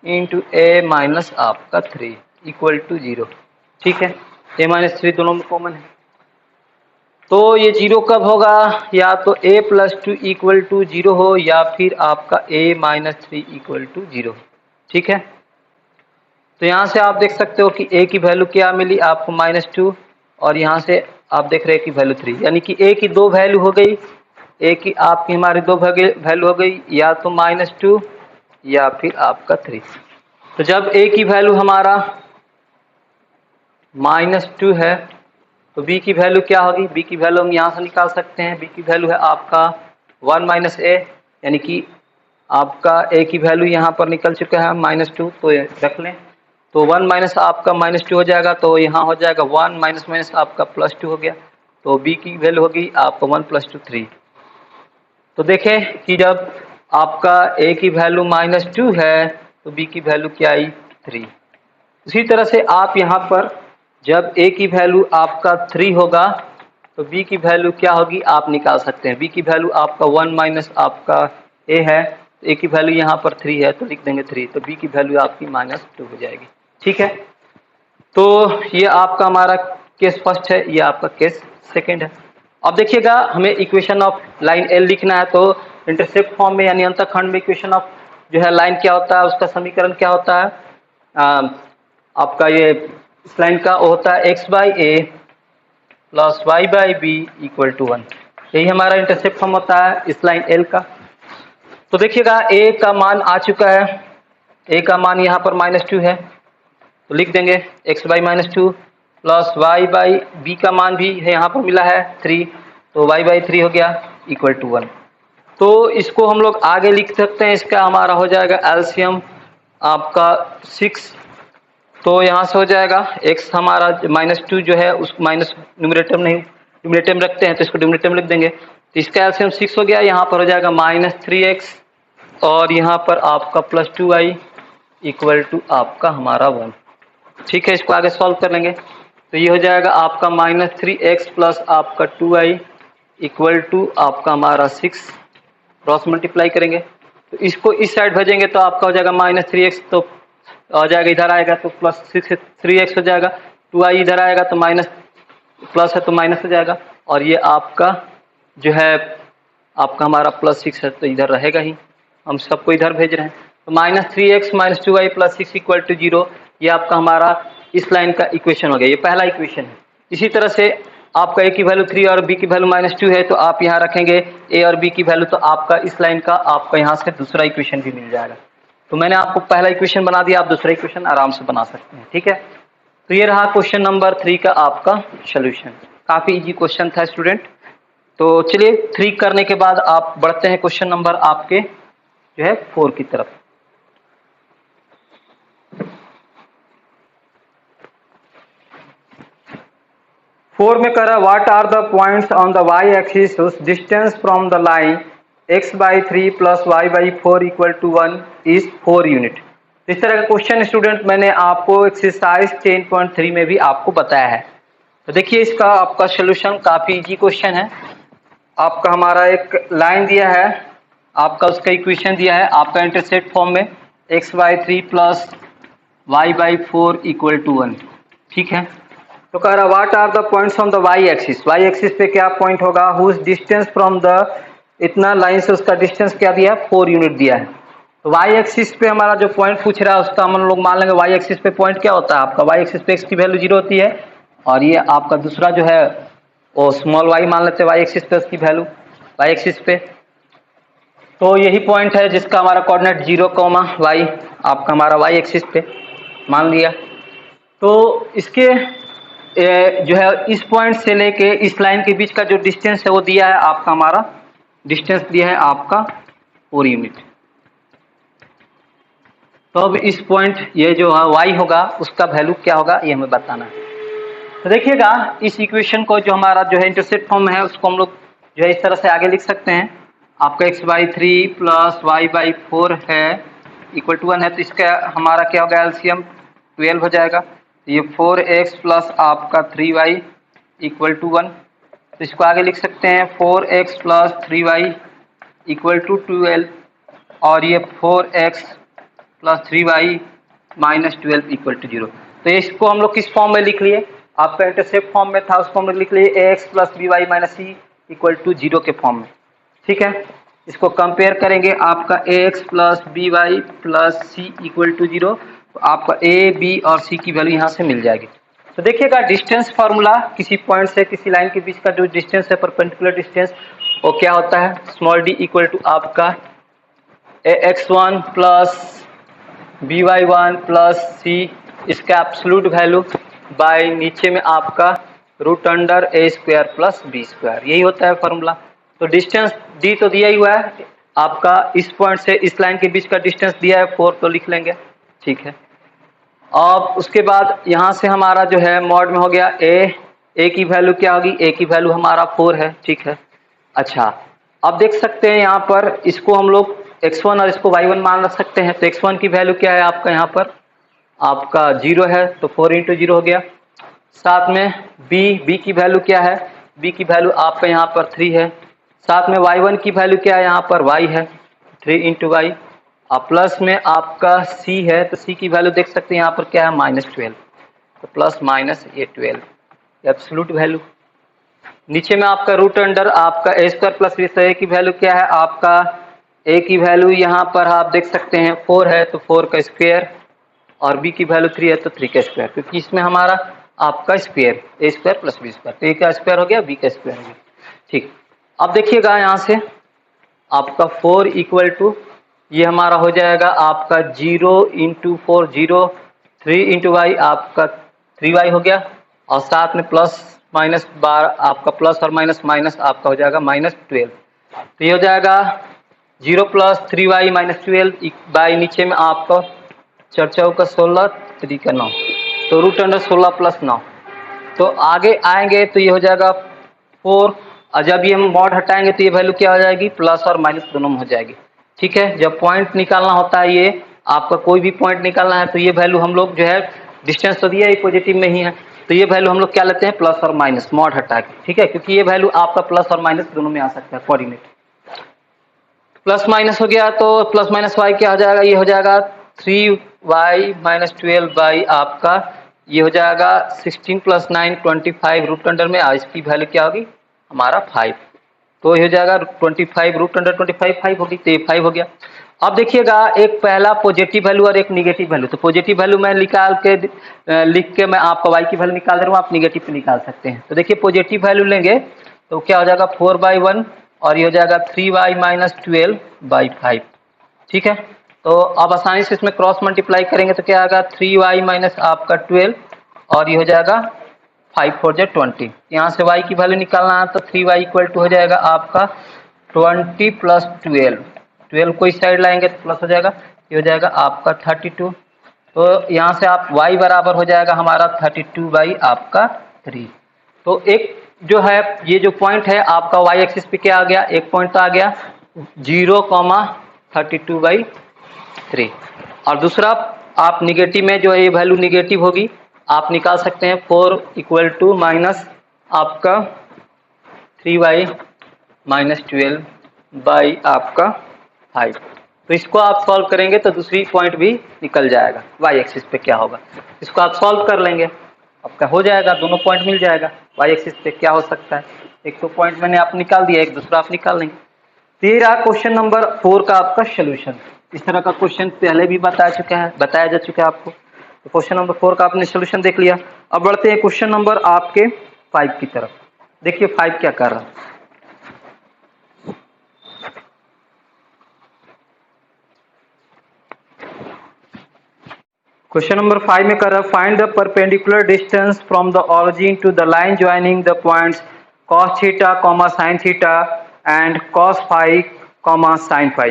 S1: into A minus आपका 3 इक्वल टू 0। ठीक है, a माइनस थ्री दोनों में कॉमन है, तो ये 0 कब होगा, या तो a plus two equal to 0 हो या फिर आपका a minus three equal to 0। ठीक है, तो यहाँ से आप देख सकते हो कि a की वैल्यू क्या मिली आपको -2, और यहाँ से आप देख रहे हैं कि वैल्यू 3, यानी कि a की दो वैल्यू हो गई, a की आपकी हमारी दो वैल्यू हो गई, या तो -2 या फिर आपका 3। तो जब a की वैल्यू हमारा -2 है तो b की वैल्यू क्या होगी, b की वैल्यू हम यहाँ से निकाल सकते हैं, b की वैल्यू है आपका 1 माइनस a, यानी कि आपका a की वैल्यू यहाँ पर निकल चुका है -2, तो ये रख लें, तो 1 माइनस आपका -2 हो जाएगा, तो यहाँ हो जाएगा 1 माइनस माइनस आपका +2 हो गया, तो b की वैल्यू होगी आपका 1 + 2 3। तो देखें कि जब आपका a की वैल्यू -2 है तो b की वैल्यू क्या आई 3। उसी तरह से आप यहाँ पर जब a की वैल्यू आपका 3 होगा तो b की वैल्यू क्या होगी आप निकाल सकते हैं, b की वैल्यू आपका 1 माइनस आपका a है, a की वैल्यू यहाँ पर 3 है तो लिख देंगे 3, तो b की वैल्यू आपकी -2 हो जाएगी। ठीक है, तो ये आपका हमारा केस फर्स्ट है, ये आपका केस सेकंड है। अब देखिएगा हमें इक्वेशन ऑफ लाइन एल लिखना है, तो इंटरसेप्ट फॉर्म में यानी अंतःखंड में इक्वेशन ऑफ जो है लाइन क्या होता है, उसका समीकरण क्या होता है, आपका ये इस लाइन का होता है x/a plus y/b equal to 1। यही हमारा इंटरसेप्ट फॉर्म होता है इस लाइन एल का। तो देखिएगा a का मान आ चुका है, a का मान यहाँ पर -2 है, तो लिख देंगे x/-2 प्लस y/b का मान भी है यहाँ पर मिला है 3, तो y/3 हो गया इक्वल टू 1। तो इसको हम लोग आगे लिख सकते हैं, इसका हमारा हो जाएगा एलसीएम आपका 6, तो यहाँ से हो जाएगा x हमारा -2 जो है उस माइनस न्यूमरेटर नहीं न्यूमरेटर में रखते हैं, तो इसको डिनोमिनेटर में लिख देंगे, तो इसका एलसीएम 6 हो गया, यहाँ पर हो जाएगा -3x और यहाँ पर आपका +2y इक्वल टू आपका हमारा 1। ठीक है, इसको आगे सॉल्व कर लेंगे, तो ये हो जाएगा आपका -3x प्लस आपका 2y इक्वल टू आपका हमारा 6, क्रॉस मल्टीप्लाई करेंगे तो इसको इस साइड भेजेंगे तो आपका हो जाएगा -3x, तो आ जाएगा इधर आएगा तो +3x हो जाएगा, 2y इधर आएगा तो माइनस प्लस है तो माइनस हो जाएगा, और ये आपका जो है आपका हमारा +6 है तो इधर रहेगा ही, हम सबको इधर भेज रहे हैं, तो -3x - 2y + 6 इक्वल टू 0, ये आपका हमारा इस लाइन का इक्वेशन हो गया, ये पहला इक्वेशन है। इसी तरह से आपका a की वैल्यू 3 और b की वैल्यू -2 है, तो आप यहाँ रखेंगे a और b की वैल्यू, तो आपका इस लाइन का आपका यहाँ से दूसरा इक्वेशन भी मिल जाएगा। तो मैंने आपको पहला इक्वेशन बना दिया, आप दूसरा इक्वेशन आराम से बना सकते हैं। ठीक है, तो ये रहा क्वेश्चन नंबर 3 का आपका सोल्यूशन। काफी इजी क्वेश्चन था स्टूडेंट। तो चलिए 3 करने के बाद आप बढ़ते हैं क्वेश्चन नंबर आपके जो है 4 की तरफ। फोर में कह रहा है what are the points on the y axis whose distance from the line x/3 plus y/4 equal to 1 is 4 unit. इस तरह का क्वेश्चन स्टूडेंट मैंने आपको एक्सरसाइज 10.3 में भी आपको बताया है। तो देखिए इसका आपका सोल्यूशन काफी इजी क्वेश्चन है। आपका हमारा एक लाइन दिया है, आपका उसका इक्वेशन दिया है आपका इंटरसेप्ट फॉर्म में x/3 plus y/4 equal to 1। ठीक है, तो कह रहा what are the points on the y axis, y axis पे क्या पॉइंट होगा, हुज डिस्टेंस फ्रॉम द, इतना लाइन से उसका डिस्टेंस क्या दिया है 4 यूनिट दिया है। तो y एक्सिस पे हमारा जो पॉइंट पूछ रहा है उसका हम लोग मान लेंगे y एक्सिस पे पॉइंट क्या होता है आपका, y एक्सिस पे x की वैल्यू 0 होती है, और ये आपका दूसरा जो है वो स्मॉल y मान लेते हैं y एक्सिस पे उसकी वैल्यू y एक्सिस पे। तो यही पॉइंट है जिसका हमारा कोऑर्डिनेट 0, y आपका हमारा y एक्सिस पे मान लिया। तो इसके जो है इस पॉइंट से लेके इस लाइन के बीच का जो डिस्टेंस है वो दिया है आपका हमारा डिस्टेंस दिया है आपका 4 यूनिट। तो अब इस पॉइंट ये जो है y होगा उसका वैल्यू क्या होगा ये हमें बताना है। तो देखिएगा इस इक्वेशन को जो हमारा जो है इंटरसेप्ट फॉर्म है उसको हम लोग जो है इस तरह से आगे लिख सकते हैं, आपका x/3 प्लस y/4 है इक्वल टू 1 है, तो इसका हमारा क्या होगा एलसीएम 12 हो जाएगा, ये 4x प्लस आपका 3y इक्वल टू 1। तो इसको आगे लिख सकते हैं 4x plus 3y equal to 12, और ये 4x plus 3y minus 12 equal to 0। तो इसको हम लोग किस फॉर्म में लिख लिए, आपका इंटरसेप्ट फॉर्म में था, उस फॉर्म में लिख लिए ax plus by minus c equal to 0 के फॉर्म में। ठीक है, इसको कंपेयर करेंगे, आपका ax plus by plus c equal to 0, तो आपका a b और c की वैल्यू यहाँ से मिल जाएगी। तो देखिएगा डिस्टेंस फार्मूला, किसी पॉइंट से किसी लाइन के बीच का जो डिस्टेंस है, परपेंडिकुलर डिस्टेंस, वो क्या होता है, स्मॉल d इक्वल टू आपका ax1 plus by1 plus c, इसका एब्सोल्यूट वैल्यू बाय नीचे में आपका root under a square plus b square, यही होता है फार्मूला। तो डिस्टेंस d तो दिया ही हुआ है आपका, इस पॉइंट से इस लाइन के बीच का डिस्टेंस दिया है 4, तो लिख लेंगे। ठीक है, अब उसके बाद यहाँ से हमारा जो है मॉड में हो गया a की वैल्यू क्या होगी, a की वैल्यू हमारा 4 है। ठीक है, अच्छा अब देख सकते हैं यहाँ पर इसको हम लोग x1 और इसको y1 मान रख सकते हैं। तो x1 की वैल्यू क्या है आपका, यहाँ पर आपका 0 है, तो 4 इंटू 0 हो गया। साथ में b की वैल्यू क्या है, b की वैल्यू आपका यहाँ पर 3 है। साथ में y1 की वैल्यू क्या है, यहाँ पर y है, 3 इंटू वाई। अब प्लस में आपका c है, तो c की वैल्यू देख सकते हैं यहाँ पर क्या है, -12, तो प्लस माइनस ये 12 एब्सोल्यूट वैल्यू। नीचे में आपका रूट अंडर आपका a स्क्वायर प्लस b, तो a की वैल्यू क्या है आपका, a की वैल्यू यहाँ पर आप देख सकते हैं 4 है, तो 4 का स्क्वायर, और b की वैल्यू 3 है, तो 3 का स्क्वायर, क्योंकि इसमें हमारा आपका square a square plus b square, तो a का स्क्वायर हो गया, b का स्क्वायर हो गया। ठीक, अब देखिएगा यहाँ से आपका 4 इक्वल टू ये हमारा हो जाएगा आपका 0 इंटू 4 0, 3 इंटू वाई आपका 3y हो गया, और साथ में प्लस माइनस बार आपका प्लस और माइनस माइनस आपका हो जाएगा -12। तो ये हो जाएगा 0 प्लस 3y माइनस 12 बाई नीचे में आपका 4 चौका 16, 3 का 9, तो रूट अंडर 16 प्लस 9। तो आगे आएंगे तो ये हो जाएगा 4, और जब ये हम मॉड हटाएंगे तो ये वैल्यू क्या हो जाएगी, प्लस और माइनस दोनों में हो जाएगी। ठीक है, जब पॉइंट निकालना होता है, ये आपका कोई भी पॉइंट निकालना है, तो ये वैल्यू हम लोग जो है डिस्टेंस तो दिया ही पॉजिटिव में ही है, तो ये वैल्यू हम लोग क्या लेते हैं, प्लस और माइनस मॉड हटा के। ठीक है, क्योंकि ये वैल्यू आपका प्लस और माइनस दोनों में आ सकता है, कोऑर्डिनेट प्लस माइनस हो गया, तो प्लस माइनस वाई क्या हो जाएगा, ये हो जाएगा 3y माइनस 12 बाई आपका ये हो जाएगा 16 प्लस 9 25 रूट अंडर में, इसकी वैल्यू क्या होगी हमारा 5, तो ये हो जाएगा 25 रूट अंडर 25 5 होगी, तो ये 5 हो गया। अब देखिएगा एक पहला पॉजिटिव वैल्यू और एक निगेटिव वैल्यू, तो पॉजिटिव वैल्यू मैं निकाल के लिख के मैं आपका y की वैल्यू निकाल दे रहा हूँ, आप निगेटिव पे निकाल सकते हैं। तो देखिए पॉजिटिव वैल्यू लेंगे तो क्या हो जाएगा 4/1, और ये हो जाएगा 3y माइनस 12/5। ठीक है, तो अब आसानी से इसमें क्रॉस मल्टीप्लाई करेंगे तो क्या आएगा 3y माइनस आपका 12, और ये हो जाएगा 5 4 जा 20। यहाँ से y की वैल्यू निकालना है, तो 3y इक्वल टू हो जाएगा आपका 20 प्लस 12 को इस साइड लाएंगे तो प्लस हो जाएगा, ये हो जाएगा आपका 32। तो यहाँ से आप y बराबर हो जाएगा हमारा 32 बाई आपका 3। तो एक जो है ये जो पॉइंट है आपका y एक्सिस पे क्या आ गया, एक पॉइंट तो आ गया 0,32/3, और दूसरा आप निगेटिव में जो है ये वैल्यू निगेटिव होगी, आप निकाल सकते हैं 4 इक्वल टू माइनस आपका 3y माइनस 12 बाई आपका 5। तो इसको आप सॉल्व करेंगे तो दूसरी पॉइंट भी निकल जाएगा, y एक्सिस पे क्या होगा, इसको आप सॉल्व कर लेंगे, आपका हो जाएगा, दोनों पॉइंट मिल जाएगा। y एक्सिस पे क्या हो सकता है, एक तो पॉइंट मैंने आप निकाल दिया, एक दूसरा आप निकाल लेंगे। तेरा क्वेश्चन नंबर 4 का आपका सोल्यूशन, इस तरह का क्वेश्चन पहले भी बताया जा चुका है आपको। तो क्वेश्चन नंबर 4 का आपने सोल्यूशन देख लिया। अब बढ़ते हैं क्वेश्चन नंबर आपके 5 की तरफ। देखिए 5 क्या कर रहा है। क्वेश्चन नंबर 5 में कर रहा है find the perpendicular distance from the origin to the line joining the points cos theta, sin theta and cos phi, sin phi.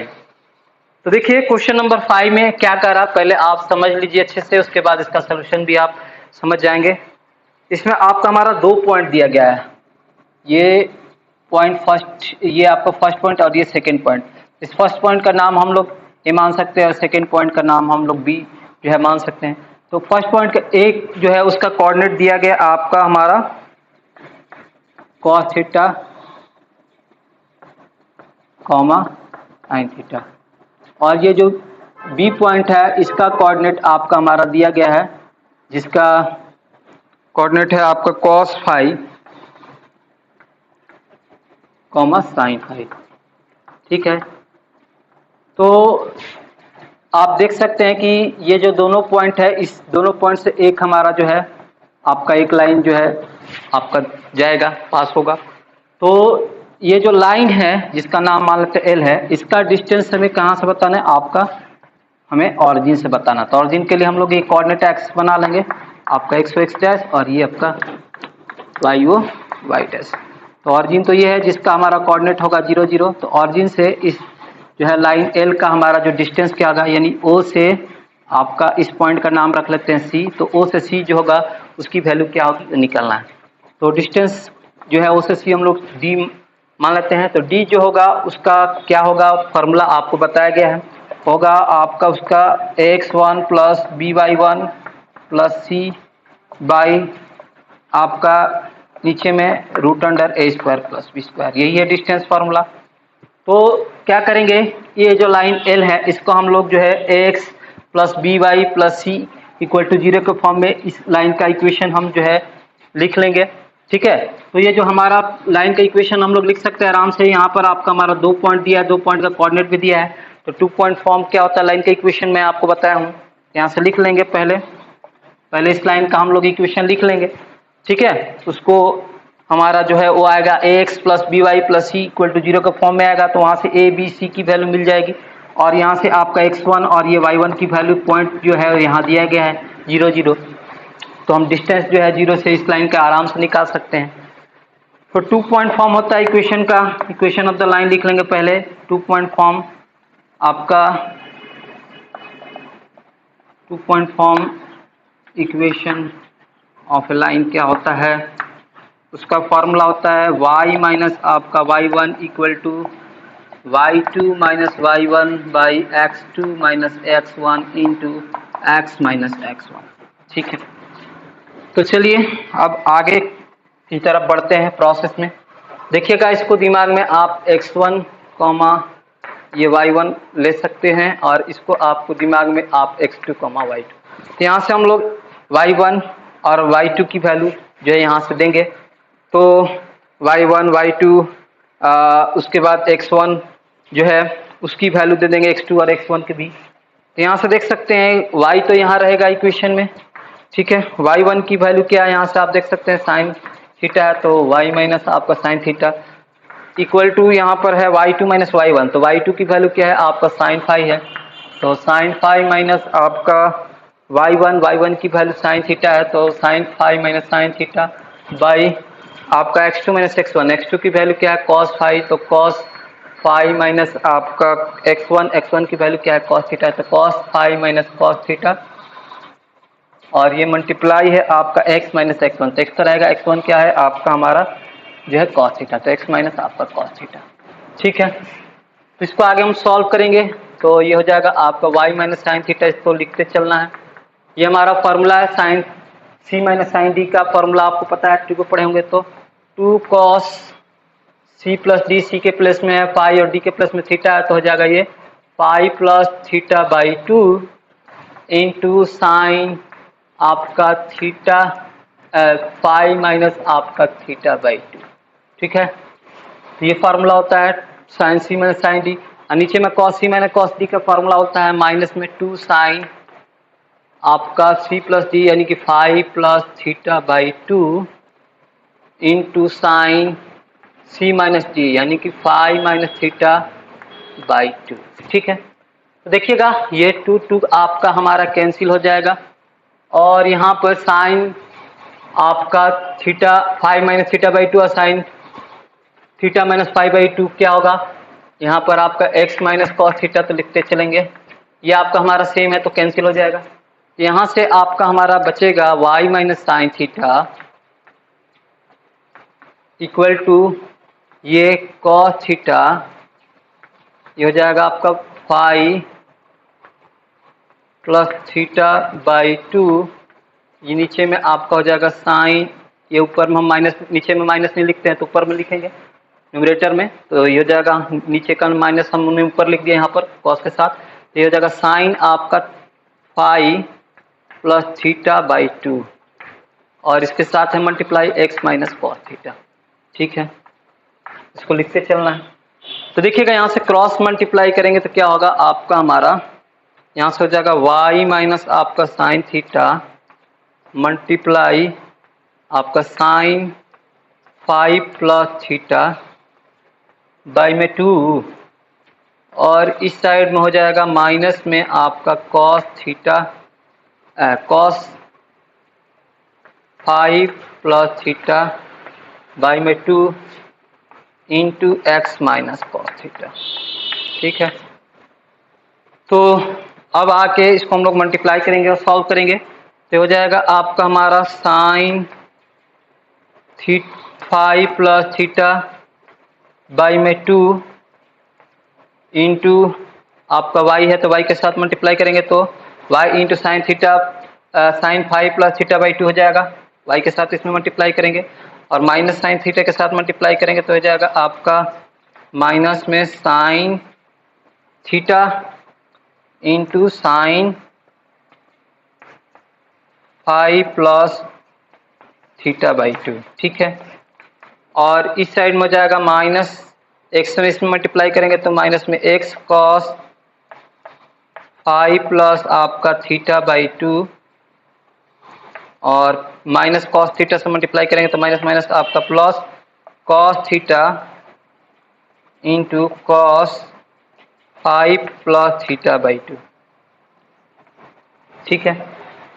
S1: तो देखिए क्वेश्चन नंबर 5 में क्या कर रहा है, पहले आप समझ लीजिए अच्छे से, उसके बाद इसका सलूशन भी आप समझ जाएंगे। इसमें आपका हमारा 2 पॉइंट दिया गया है, ये पॉइंट फर्स्ट, ये आपका फर्स्ट पॉइंट और ये सेकंड पॉइंट। इस फर्स्ट पॉइंट का नाम हम लोग ए मान सकते हैं और सेकंड पॉइंट का नाम हम लोग बी जो है मान सकते हैं। तो फर्स्ट पॉइंट का एक जो है उसका कोऑर्डिनेट दिया गया आपका हमारा cos theta comma sine theta. और ये जो बी पॉइंट है इसका कोऑर्डिनेट आपका हमारा दिया गया है, जिसका कोऑर्डिनेट है आपका cos phi comma sine phi. ठीक है, तो आप देख सकते हैं कि ये जो दोनों पॉइंट है, इस दोनों पॉइंट से एक हमारा जो है आपका एक लाइन जो है आपका जाएगा, पास होगा। तो ये जो लाइन है जिसका नाम मान लेते एल है, इसका डिस्टेंस हमें कहाँ से बताना है, आपका हमें ऑरिजिन से बताना। तो ऑरिजिन के लिए हम लोग ये कोऑर्डिनेट एक्स बना लेंगे, आपका एक्स एक्स डैश और ये आपका वाई ओ वाई डैश। तो ऑरिजिन तो ये है जिसका हमारा कोऑर्डिनेट होगा 0 0। तो ऑरिजिन से इस जो है लाइन एल का हमारा जो डिस्टेंस क्या होगा, यानी ओ से आपका इस पॉइंट का नाम रख लेते हैं सी। तो ओ से सी जो होगा उसकी वैल्यू क्या होगी निकलना है। तो डिस्टेंस जो है ओ से सी हम लोग डी मान लेते हैं। तो डी जो होगा उसका क्या होगा, फॉर्मूला आपको बताया गया है, होगा आपका उसका x1 plus B Y one plus C by आपका नीचे में root under A square plus B square, यही है डिस्टेंस फार्मूला। तो क्या करेंगे, ये जो लाइन एल है इसको हम लोग जो है X plus B Y plus C equal to 0 के फॉर्म में इस लाइन का इक्वेशन हम जो है लिख लेंगे। ठीक है, तो ये जो हमारा लाइन का इक्वेशन हम लोग लिख सकते हैं आराम से। यहाँ पर आपका हमारा 2 पॉइंट दिया है, 2 पॉइंट का कोऑर्डिनेट भी दिया है। तो 2 पॉइंट फॉर्म क्या होता है लाइन का इक्वेशन मैं आपको बताया हूँ। यहाँ से लिख लेंगे, पहले इस लाइन का हम लोग इक्वेशन लिख लेंगे। ठीक है, उसको हमारा जो है वो आएगा a x plus B Y plus C equal to 0 का फॉर्म में आएगा। तो वहाँ से ए बी सी की वैल्यू मिल जाएगी, और यहाँ से आपका x1 और ये y1 की वैल्यू पॉइंट जो है यहाँ दिया गया है 0 0। तो हम डिस्टेंस जो है 0 से इस लाइन का आराम से निकाल सकते हैं। तो 2 पॉइंट फॉर्म होता है इक्वेशन का, इक्वेशन ऑफ द लाइन लिख लेंगे पहले। 2 पॉइंट फॉर्म आपका 2 point form equation of a line क्या होता है, उसका फॉर्मूला होता है y माइनस आपका y1 equal to y2 minus y1 by x2 minus x1 into x minus x1। ठीक है, तो चलिए अब आगे की तरफ बढ़ते हैं प्रोसेस में। देखिएगा, इसको दिमाग में आप x1 कॉमा ये y1 ले सकते हैं, और इसको आपको दिमाग में आप x2 कॉमा y2। तो यहाँ से हम लोग y1 और y2 की वैल्यू जो है यहाँ से देंगे। तो y1 y2 उसके बाद x1 जो है उसकी वैल्यू दे देंगे x2 और x1 के भी। तो यहाँ से देख सकते हैं y तो यहाँ रहेगा इक्वेशन में। ठीक है, y1 की वैल्यू क्या है, यहाँ से आप देख सकते हैं साइन थीटा है, तो y माइनस आपका साइन थीटा इक्वल टू यहाँ पर है y2 माइनस y1। तो y2 की वैल्यू क्या है आपका साइन फाई है, तो साइन फाई माइनस आपका y1 की वैल्यू साइन थीटा है, तो sine phi minus sine theta by आपका x2 माइनस x1 की वैल्यू क्या है कॉस फाई, तो कॉस फाई माइनस आपका x1 की वैल्यू क्या है कॉस थीटा, तो cos phi minus cos theta, और ये मल्टीप्लाई है आपका x माइनस x1। तो x तो रहेगा, x1 क्या है आपका हमारा जो है कॉस थीटा, तो x माइनस आपका कॉस थीटा। ठीक है, तो इसको आगे हम सॉल्व करेंगे, तो ये हो जाएगा आपका y माइनस साइन थीटा, इसको लिखते चलना है। ये हमारा फॉर्मूला है sign C minus sign D का फॉर्मूला आपको पता है, 2 को पढ़े होंगे। तो 2 कॉस सी प्लस डी, सी के प्लस में है पाई और डी के प्लस में थीटा है, तो हो जाएगा ये pi plus theta by 2 into sign आपका थीटा पाई माइनस आपका थीटा बाई 2। ठीक है, तो ये फार्मूला होता है sign C minus sign D, और नीचे में कॉस सी माइनस कॉस डी का फार्मूला होता है माइनस में 2 साइन आपका सी प्लस डी यानी कि phi plus theta by 2 into sine C minus D यानी कि फाई माइनस थीटा बाई 2। ठीक है, तो देखिएगा ये 2 आपका हमारा कैंसिल हो जाएगा, और यहाँ पर साइन आपका theta phi minus theta by 2 और sine theta minus phi by 2 क्या होगा, यहाँ पर आपका x माइनस कॉस थीटा, तो लिखते चलेंगे। ये आपका हमारा सेम है तो कैंसिल हो जाएगा। यहाँ से आपका हमारा बचेगा y minus sine theta equal to ये कॉस थीटा, ये हो जाएगा आपका फाई प्लस थीटा बाई 2, ये नीचे में आपका हो जाएगा साइन ये ऊपर में हम माइनस, नीचे में माइनस नहीं लिखते हैं तो ऊपर में लिखेंगे न्यूमरेटर में, तो ये हो जाएगा नीचे का माइनस हमने ऊपर लिख दिया यहाँ पर कॉस के साथ, तो ये हो जाएगा साइन आपका पाई प्लस थीटा बाई 2 और इसके साथ है multiply x minus cos theta. ठीक है, इसको लिखते चलना है। तो देखिएगा यहाँ से क्रॉस मल्टीप्लाई करेंगे तो क्या होगा आपका, हमारा यहाँ से हो जाएगा y माइनस आपका साइन थीटा मल्टीप्लाई आपका साइन 5 प्लस थीटा बाई में 2 और इस साइड में हो जाएगा माइनस में आपका cos theta cos 5 plus theta by में 2 into x minus cos theta. ठीक है, तो अब आके इसको हम लोग मल्टीप्लाई करेंगे और सॉल्व करेंगे तो हो जाएगा आपका हमारा साइन 5 प्लस थीटा बाई में 2 इंटू आपका y है तो y के साथ मल्टीप्लाई करेंगे तो y into sine theta sine 5 plus theta by 2 हो जाएगा, y के साथ इसमें मल्टीप्लाई करेंगे और माइनस साइन थीटा के साथ मल्टीप्लाई करेंगे तो हो जाएगा आपका माइनस में sine theta into sine 5 plus theta by 2। ठीक है, और इस साइड में हो जाएगा माइनस एक्स में इसमें मल्टीप्लाई करेंगे तो माइनस में एक्स कॉस 5 प्लस आपका थीटा बाई 2 और माइनस कॉस थीटा से मल्टीप्लाई करेंगे तो माइनस माइनस आपका plus cos theta into cos 5 plus theta by 2। ठीक है,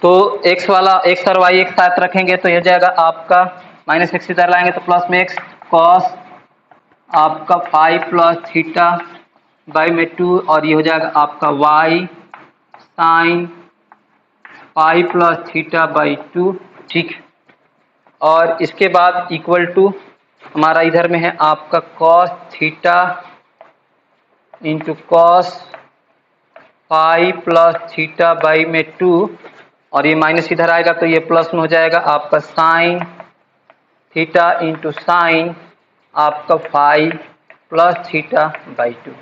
S1: तो x वाला x और y एक साथ रखेंगे तो यह जाएगा आपका माइनस एक्स इधर लाएंगे तो प्लस में एक्स कॉस आपका 5 प्लस थीटा बाई में 2 और ये हो जाएगा आपका y sine 5 plus theta by 2। ठीक, और इसके बाद इक्वल टू हमारा इधर में है आपका cos theta into cos 5 plus theta by में 2 और ये माइनस इधर आएगा तो ये प्लस में हो जाएगा आपका साइन थीटा इंटू साइन आपका 5 प्लस थीटा बाई 2।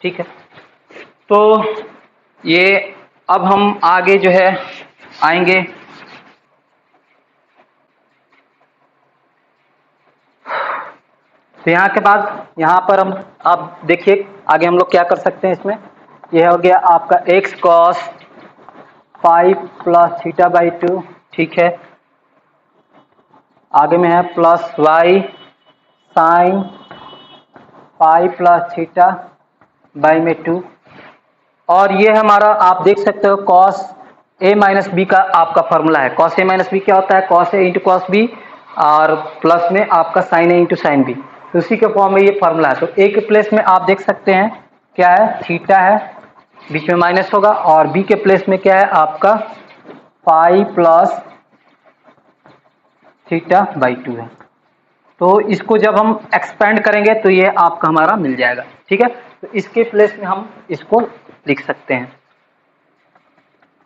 S1: ठीक है, तो ये अब हम आगे जो है आएंगे तो यहाँ के बाद यहाँ पर हम आप देखिए आगे हम लोग क्या कर सकते हैं इसमें, यह हो गया आपका x cos 5 plus theta by 2। ठीक है, आगे में है plus y sine 5 plus theta by में 2 और ये हमारा आप देख सकते हो कॉस a माइनस बी का आपका फॉर्मूला है। कॉस a माइनस बी क्या होता है, cos a into cos B और प्लस में आपका sine a into sine B, तो उसी के फॉर्म में ये फॉर्मूला है। तो a के प्लेस में आप देख सकते हैं क्या है, थीटा है, बीच में माइनस होगा और b के प्लेस में क्या है आपका 5 प्लस थीटा बाई 2 है। तो इसको जब हम एक्सपेंड करेंगे तो ये आपका हमारा मिल जाएगा। ठीक है, तो इसके प्लेस में हम इसको लिख सकते हैं।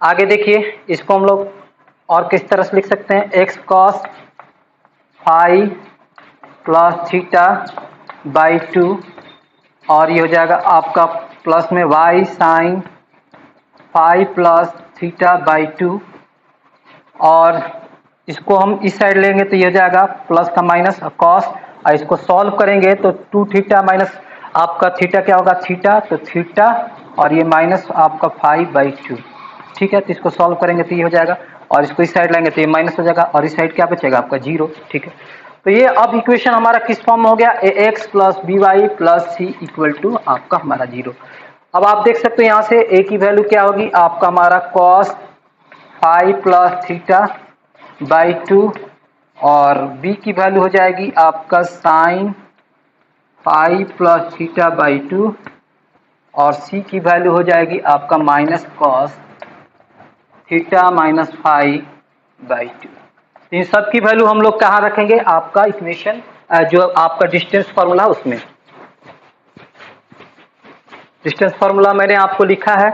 S1: आगे देखिए इसको हम लोग और किस तरह से लिख सकते हैं, X cos 5 plus theta by 2 और ये हो जाएगा आपका प्लस में y sine 5 plus theta by 2 और इसको हम इस साइड लेंगे तो ये हो जाएगा प्लस का माइनस कॉस और इसको सॉल्व करेंगे तो 2 थीटा माइनस आपका थीटा क्या होगा थीटा, तो थीटा और ये माइनस आपका 5 बाई 2। ठीक है, तो इसको सॉल्व करेंगे तो ये हो जाएगा और इसको इस साइड लाएंगे तो ये माइनस हो जाएगा और इस साइड क्या बचेगा आपका 0। ठीक है, तो ये अब इक्वेशन हमारा किस फॉर्म में हो गया, ax plus B Y plus C equal to आपका हमारा 0। अब आप देख सकते हो यहाँ से a की वैल्यू क्या होगी आपका हमारा cos 5 प्लस थीटा बाई 2 और b की वैल्यू हो जाएगी आपका साइन 5 प्लस थीटा बाई 2 और c की वैल्यू हो जाएगी आपका minus cos theta minus 5 by 2। इन सब की वैल्यू हम लोग कहाँ रखेंगे, आपका इक्वेशन जो आपका डिस्टेंस फार्मूला उसमें। डिस्टेंस फार्मूला मैंने आपको लिखा है,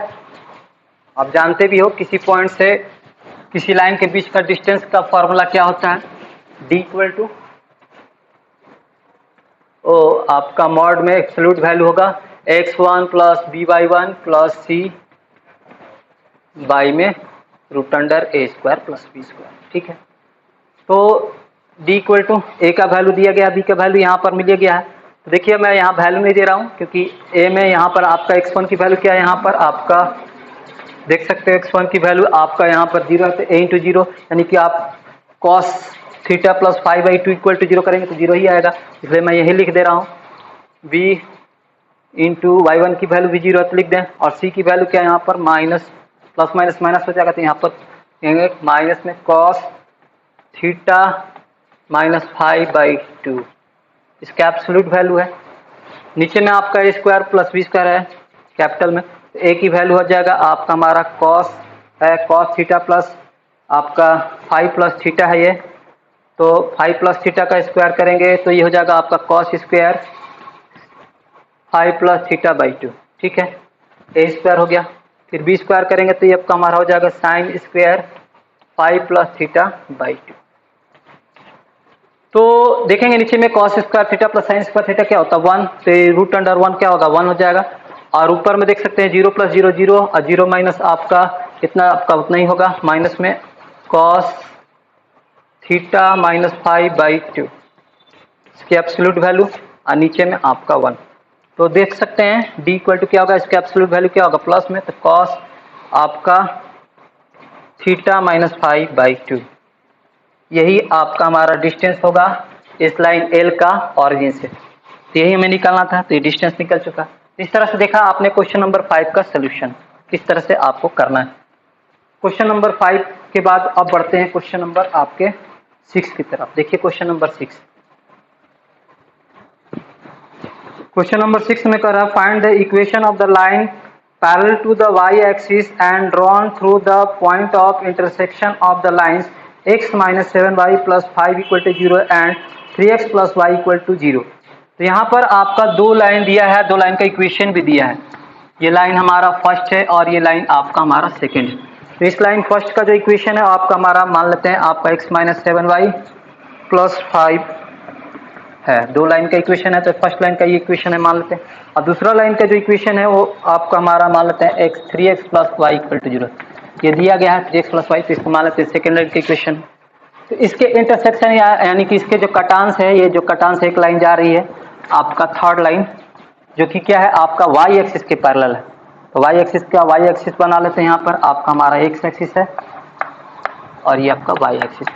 S1: आप जानते भी हो किसी पॉइंट से किसी लाइन के बीच का डिस्टेंस का फार्मूला क्या होता है, डी इक्वल टू आपका मॉड में एब्सोल्यूट वैल्यू होगा x1 plus B by one plus C by में root under A square plus B square. ठीक है, तो d इक्वल टू ए का वैल्यू दिया गया, b का वैल्यू यहाँ पर मिल गया है। तो देखिए मैं यहाँ वैल्यू नहीं दे रहा हूँ क्योंकि a में यहाँ पर आपका x1 की वैल्यू क्या है, यहाँ पर आपका देख सकते हो x1 की वैल्यू आपका यहाँ पर 0 है, तो a इंटू जीरो यानी कि आप cos theta plus 5/2 equal to 0 करेंगे तो 0 ही आएगा, इसलिए मैं यही लिख दे रहा हूँ b इंटू y1 की वैल्यू भी 0 है तो लिख दें, और c की वैल्यू क्या है यहाँ पर माइनस प्लस माइनस माइनस हो जाएगा, तो यहाँ पर माइनस में cos थीटा माइनस 5/2 इसका एब्सोल्यूट वैल्यू है। नीचे में आपका ए स्क्वायर प्लस बी स्क्वायर है कैपिटल में, तो ए की वैल्यू हो जाएगा आपका हमारा cos है, cos थीटा प्लस आपका 5 प्लस थीटा है ये, तो 5 प्लस थीटा का स्क्वायर करेंगे तो ये हो जाएगा आपका cos square 5 plus theta by 2। ठीक है, ए स्क्वायर हो गया, फिर बी स्क्वायर करेंगे तो ये आपका हमारा हो जाएगा sine square 5 plus theta by 2। तो देखेंगे नीचे में cos square theta plus sine square theta क्या होता है 1, तो रूट अंडर 1 क्या होगा 1 हो जाएगा, और ऊपर में देख सकते हैं 0 प्लस 0 0 और 0 माइनस आपका कितना आपका उतना ही होगा, माइनस में cos थीटा माइनस 5/2 इसकी एब्सोल्यूट वैल्यू, और नीचे में आपका 1। तो देख सकते हैं d इक्वल टू क्या होगा, इसका एब्सोल्यूट वैल्यू क्या होगा प्लस में, तो cos आपका थीटा माइनस 5/2 यही आपका हमारा डिस्टेंस होगा इस लाइन L का ऑरिजिन से, तो यही हमें निकालना था, तो ये डिस्टेंस निकल चुका। इस तरह से देखा आपने क्वेश्चन नंबर 5 का सोल्यूशन किस तरह से आपको करना है। क्वेश्चन नंबर 5 के बाद अब बढ़ते हैं क्वेश्चन नंबर आपके 6 की तरफ। देखिए क्वेश्चन नंबर 6, क्वेश्चन नंबर 6 में कर रहा है find the equation of the line parallel to the y axis and drawn through the point of intersection of the lines x minus 7y plus 5 equal to 0 and 3x plus y equal to 0। तो यहाँ पर आपका दो लाइन दिया है, दो लाइन का इक्वेशन भी दिया है, ये लाइन हमारा फर्स्ट है और ये लाइन आपका हमारा सेकंड है। तो इस लाइन फर्स्ट का जो इक्वेशन है आपका हमारा मान लेते हैं आपका x माइनस 7y प्लस 5 है, दो लाइन का इक्वेशन है, तो फर्स्ट लाइन का ये इक्वेशन है मान लेते हैं, और दूसरा लाइन का जो इक्वेशन है वो आपका हमारा मान लेते हैं x 3x plus Y equal to 0। ये दिया गया है 3x प्लस वाई, तो इसको मान लेते हैं सेकेंड लाइन का इक्वेशन। तो इसके इंटरसेक्शन यानी कि इसके जो कटांस है, ये जो कटांस एक लाइन जा रही है आपका थर्ड लाइन जो कि क्या है आपका वाई एक्सिस के पैरेलल है, तो वाई एक्सिस का वाई एक्सिस बना लेते हैं, यहाँ पर आपका हमारा एक्स एक्सिस है और ये आपका वाई एक्सिस।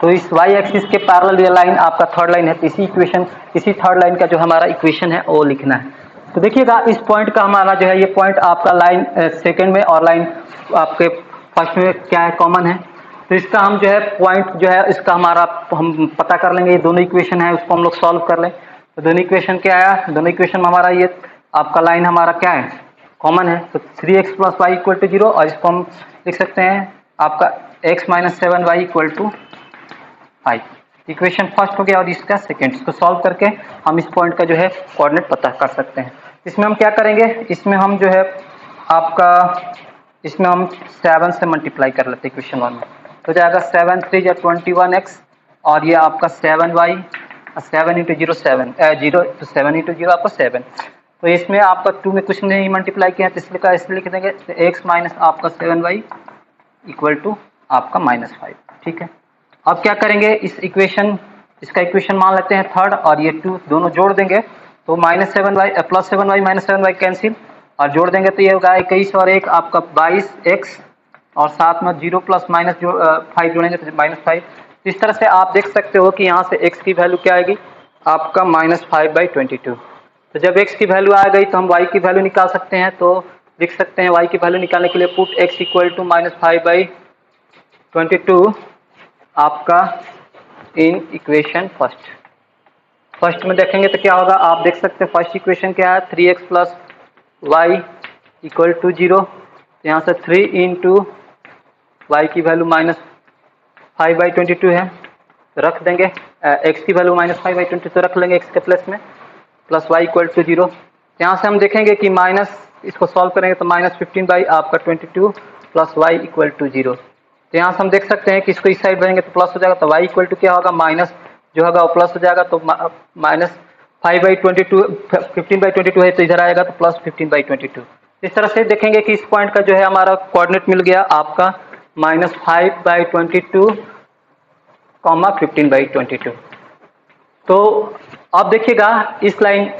S1: तो इस वाई एक्सिस के पैरेलल ये लाइन आपका थर्ड लाइन है, तो इसी इक्वेशन इसी थर्ड लाइन का जो हमारा इक्वेशन है वो लिखना है। तो देखिएगा इस पॉइंट का हमारा जो है ये पॉइंट आपका लाइन सेकंड में और लाइन आपके फर्स्ट में क्या है कॉमन है, तो इसका हम जो है पॉइंट जो है इसका हमारा हम पता कर लेंगे, ये दोनों इक्वेशन है उसको हम लोग सॉल्व कर लें। तो दोनों इक्वेशन क्या आया, दोनों इक्वेशन में हमारा ये आपका लाइन हमारा क्या है कॉमन है, तो 3x plus Y equal to 0, और इसको हम लिख सकते हैं आपका x minus 7y equal to 5। Equation first हो गया और इसका सेकेंड, इसको सॉल्व करके हम इस पॉइंट का जो है कोऑर्डिनेट पता कर सकते हैं। इसमें हम क्या करेंगे, इसमें हम जो है आपका इसमें हम 7 से मल्टीप्लाई कर लेते हैं इक्वेशन 1 में, तो जाएगा 7 3 या 21x और ये आपका 7y 7 इंटू 0 7 0 तो 7 इंटू 0 आपका 7। तो इसमें आपका 2 में कुछ नहीं मल्टीप्लाई किया तो इसलिए लिख देंगे x माइनस आपका 7y इक्वल टू आपका माइनस 5। ठीक है, अब क्या करेंगे इस इक्वेशन इसका इक्वेशन मान लेते हैं थर्ड और ये 2 दोनों जोड़ देंगे तो minus 7y plus 7y minus 7y cancel और जोड़ देंगे तो ये होगा 21 और 1 आपका 22x और साथ में 0 प्लस माइनस 5 जोड़ेंगे तो माइनस 5। इस तरह से आप देख सकते हो कि यहाँ से x की वैल्यू क्या आएगी आपका माइनस 5/22। तो जब x की वैल्यू आ गई तो हम y की वैल्यू निकाल सकते हैं, तो लिख सकते हैं y की वैल्यू निकालने के लिए put x equal to minus 5/22 आपका इन इक्वेशन फर्स्ट में देखेंगे तो क्या होगा, आप देख सकते हैं फर्स्ट इक्वेशन क्या है 3x plus Y equal to 0, यहाँ से 3 इंटू वाई की वैल्यू माइनस 5/22 है तो रख देंगे, x की वैल्यू माइनस 5/22 तो रख लेंगे x के प्लस में प्लस वाई इक्वल टू 0। यहाँ से हम देखेंगे कि माइनस इसको सॉल्व करेंगे तो माइनस 15 बाई आपका 22 प्लस वाई इक्वल टू 0। तो यहाँ से हम देख सकते हैं कि इसको इस साइड बढ़ेंगे तो प्लस हो जाएगा, तो y इक्वल टू क्या होगा, माइनस जो होगा वो प्लस हो जाएगा, तो माइनस 5/22 15/22 है, तो इधर आएगा तो प्लस 15/22। इस तरह से देखेंगे कि इस पॉइंट का जो है हमारा कोऑर्डिनेट मिल गया आपका -5/22 15/22। तो आप देखिएगा इस लाइन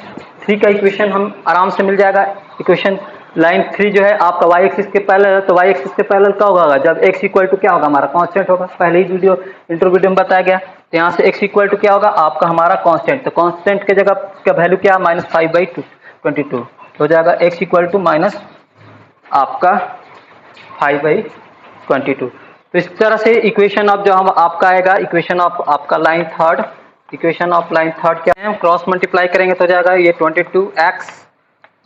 S1: 3 का इक्वेशन हम आराम से मिल जाएगा। इक्वेशन लाइन 3 जो है आपका y एक्सिस के पैरेलल है, तो y एक्सिस के पैरेलल क्या होगा, जब x इक्वल टू क्या होगा, हमारा कांस्टेंट होगा, पहले ही इंट्रो वीडियो में बताया गया। तो यहाँ से x इक्वल टू क्या होगा आपका हमारा कांस्टेंट, तो कांस्टेंट के जगह का वैल्यू क्या है -5/22 हो जाएगा, x इक्वल टू माइनस आपका 5/22। तो इस तरह से इक्वेशन ऑफ जो हम आपका आएगा, इक्वेशन ऑफ आपका line third, equation of line third क्या है, हम क्रॉस मल्टीप्लाई करेंगे तो जाएगा ये 22x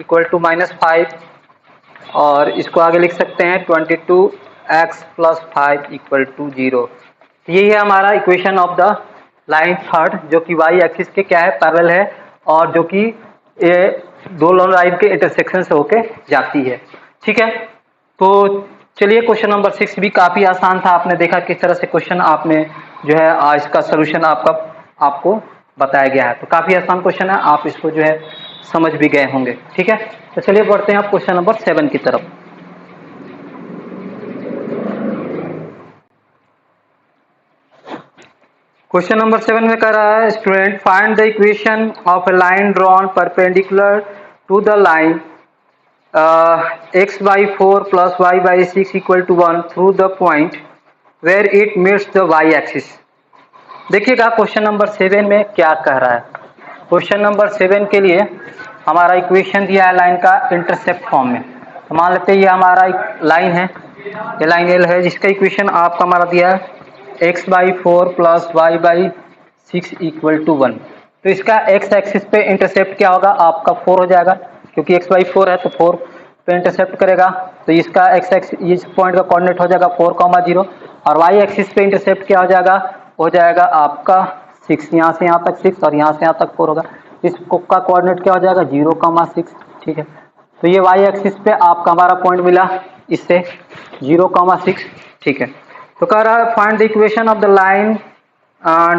S1: इक्वल टू -5, और इसको आगे लिख सकते हैं 22x प्लस 5 इक्वल टू 0। यही है हमारा equation of the line third, जो कि y एक्सिस के क्या है, पैरेलल है, और जो कि ये दो लाइन के इंटरसेक्शन से होके जाती है। ठीक है, तो चलिए क्वेश्चन नंबर 6 भी काफी आसान था। आपने देखा किस तरह से क्वेश्चन आपने जो है इसका सोल्यूशन आपको बताया गया है, तो काफी आसान क्वेश्चन है, आप इसको जो है समझ भी गए होंगे। ठीक है, तो चलिए बढ़ते हैं आप क्वेश्चन नंबर 7 की तरफ। क्वेश्चन नंबर 7 में कह रहा है student find the equation of a line drawn perpendicular to the line x/4 plus y/6 equal to 1 through the point where it meets the y axis। देखिएगा क्वेश्चन नंबर 7 में क्या कह रहा है। क्वेश्चन नंबर 7 के लिए हमारा इक्वेशन दिया है लाइन का इंटरसेप्ट फॉर्म में। तो मान लेते हैं ये हमारा लाइन है, ये लाइन एल है, जिसका इक्वेशन आपका हमारा दिया है x/4 plus y/6 equal to 1। तो इसका x एक्सिस पे इंटरसेप्ट क्या होगा आपका 4 हो जाएगा, क्योंकि x/4 है तो 4 पे इंटरसेप्ट करेगा, तो इसका x एक्सिस इस पॉइंट का कोऑर्डिनेट हो जाएगा 4,0, और y एक्सिस पे इंटरसेप्ट क्या हो जाएगा आपका 6, यहाँ से यहाँ तक 6 और यहाँ से यहाँ तक 4 होगा, इस का कोऑर्डिनेट क्या हो जाएगा 0,6। ठीक है, तो ये y एक्सिस पे आपका हमारा पॉइंट मिला इससे 0,6। ठीक है, तो कह रहा है find the equation of the line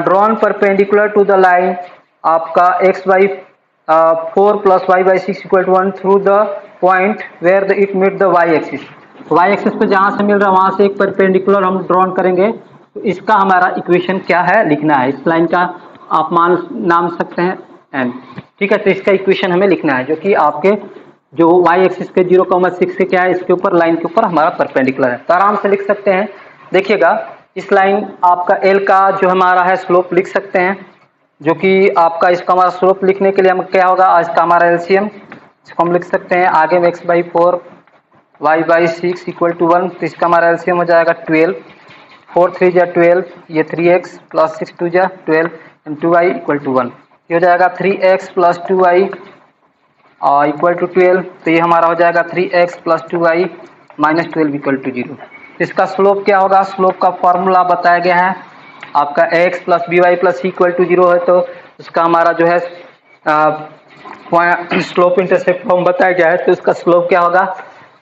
S1: drawn perpendicular to the line आपका x/4 plus y/6 equal to 1 through the point where the it meet the y axis. y axis पे जहां से मिल रहा है वहां से एक परपेंडिकुलर हम ड्रॉन करेंगे, तो इसका हमारा इक्वेशन क्या है लिखना है। इस लाइन का आप नाम सकते हैं n। ठीक है, तो इसका इक्वेशन हमें लिखना है, जो कि आपके जो y एक्सिस के 0,6 से क्या है, इसके ऊपर लाइन के ऊपर हमारा परपेंडिकुलर है, तो आराम से लिख सकते हैं। देखिएगा इस लाइन आपका l का जो हमारा है स्लोप लिख सकते हैं, जो कि आपका इसका हमारा स्लोप लिखने के लिए हम क्या होगा, आज का हमारा एलसीएम, इसको हम लिख सकते हैं आगे में x/4 y/6 इक्वल टू 1, तो इसका हमारा एलसीएम हो जाएगा 12, 4 3 जा 12, ये 3x प्लस 6 2 जा 12 एंड 2y इक्वल टू 1, ये हो जाएगा 3x plus 2y equal to 12, तो ये हमारा हो जाएगा 3x plus 2y minus 12 equal to 0। इसका स्लोप क्या होगा, स्लोप का फॉर्मूला बताया गया है आपका x plus by plus c equal to 0 है, तो इसका हमारा जो है स्लोप इंटरसेप्ट फॉर्म बताया गया है, तो इसका स्लोप क्या होगा,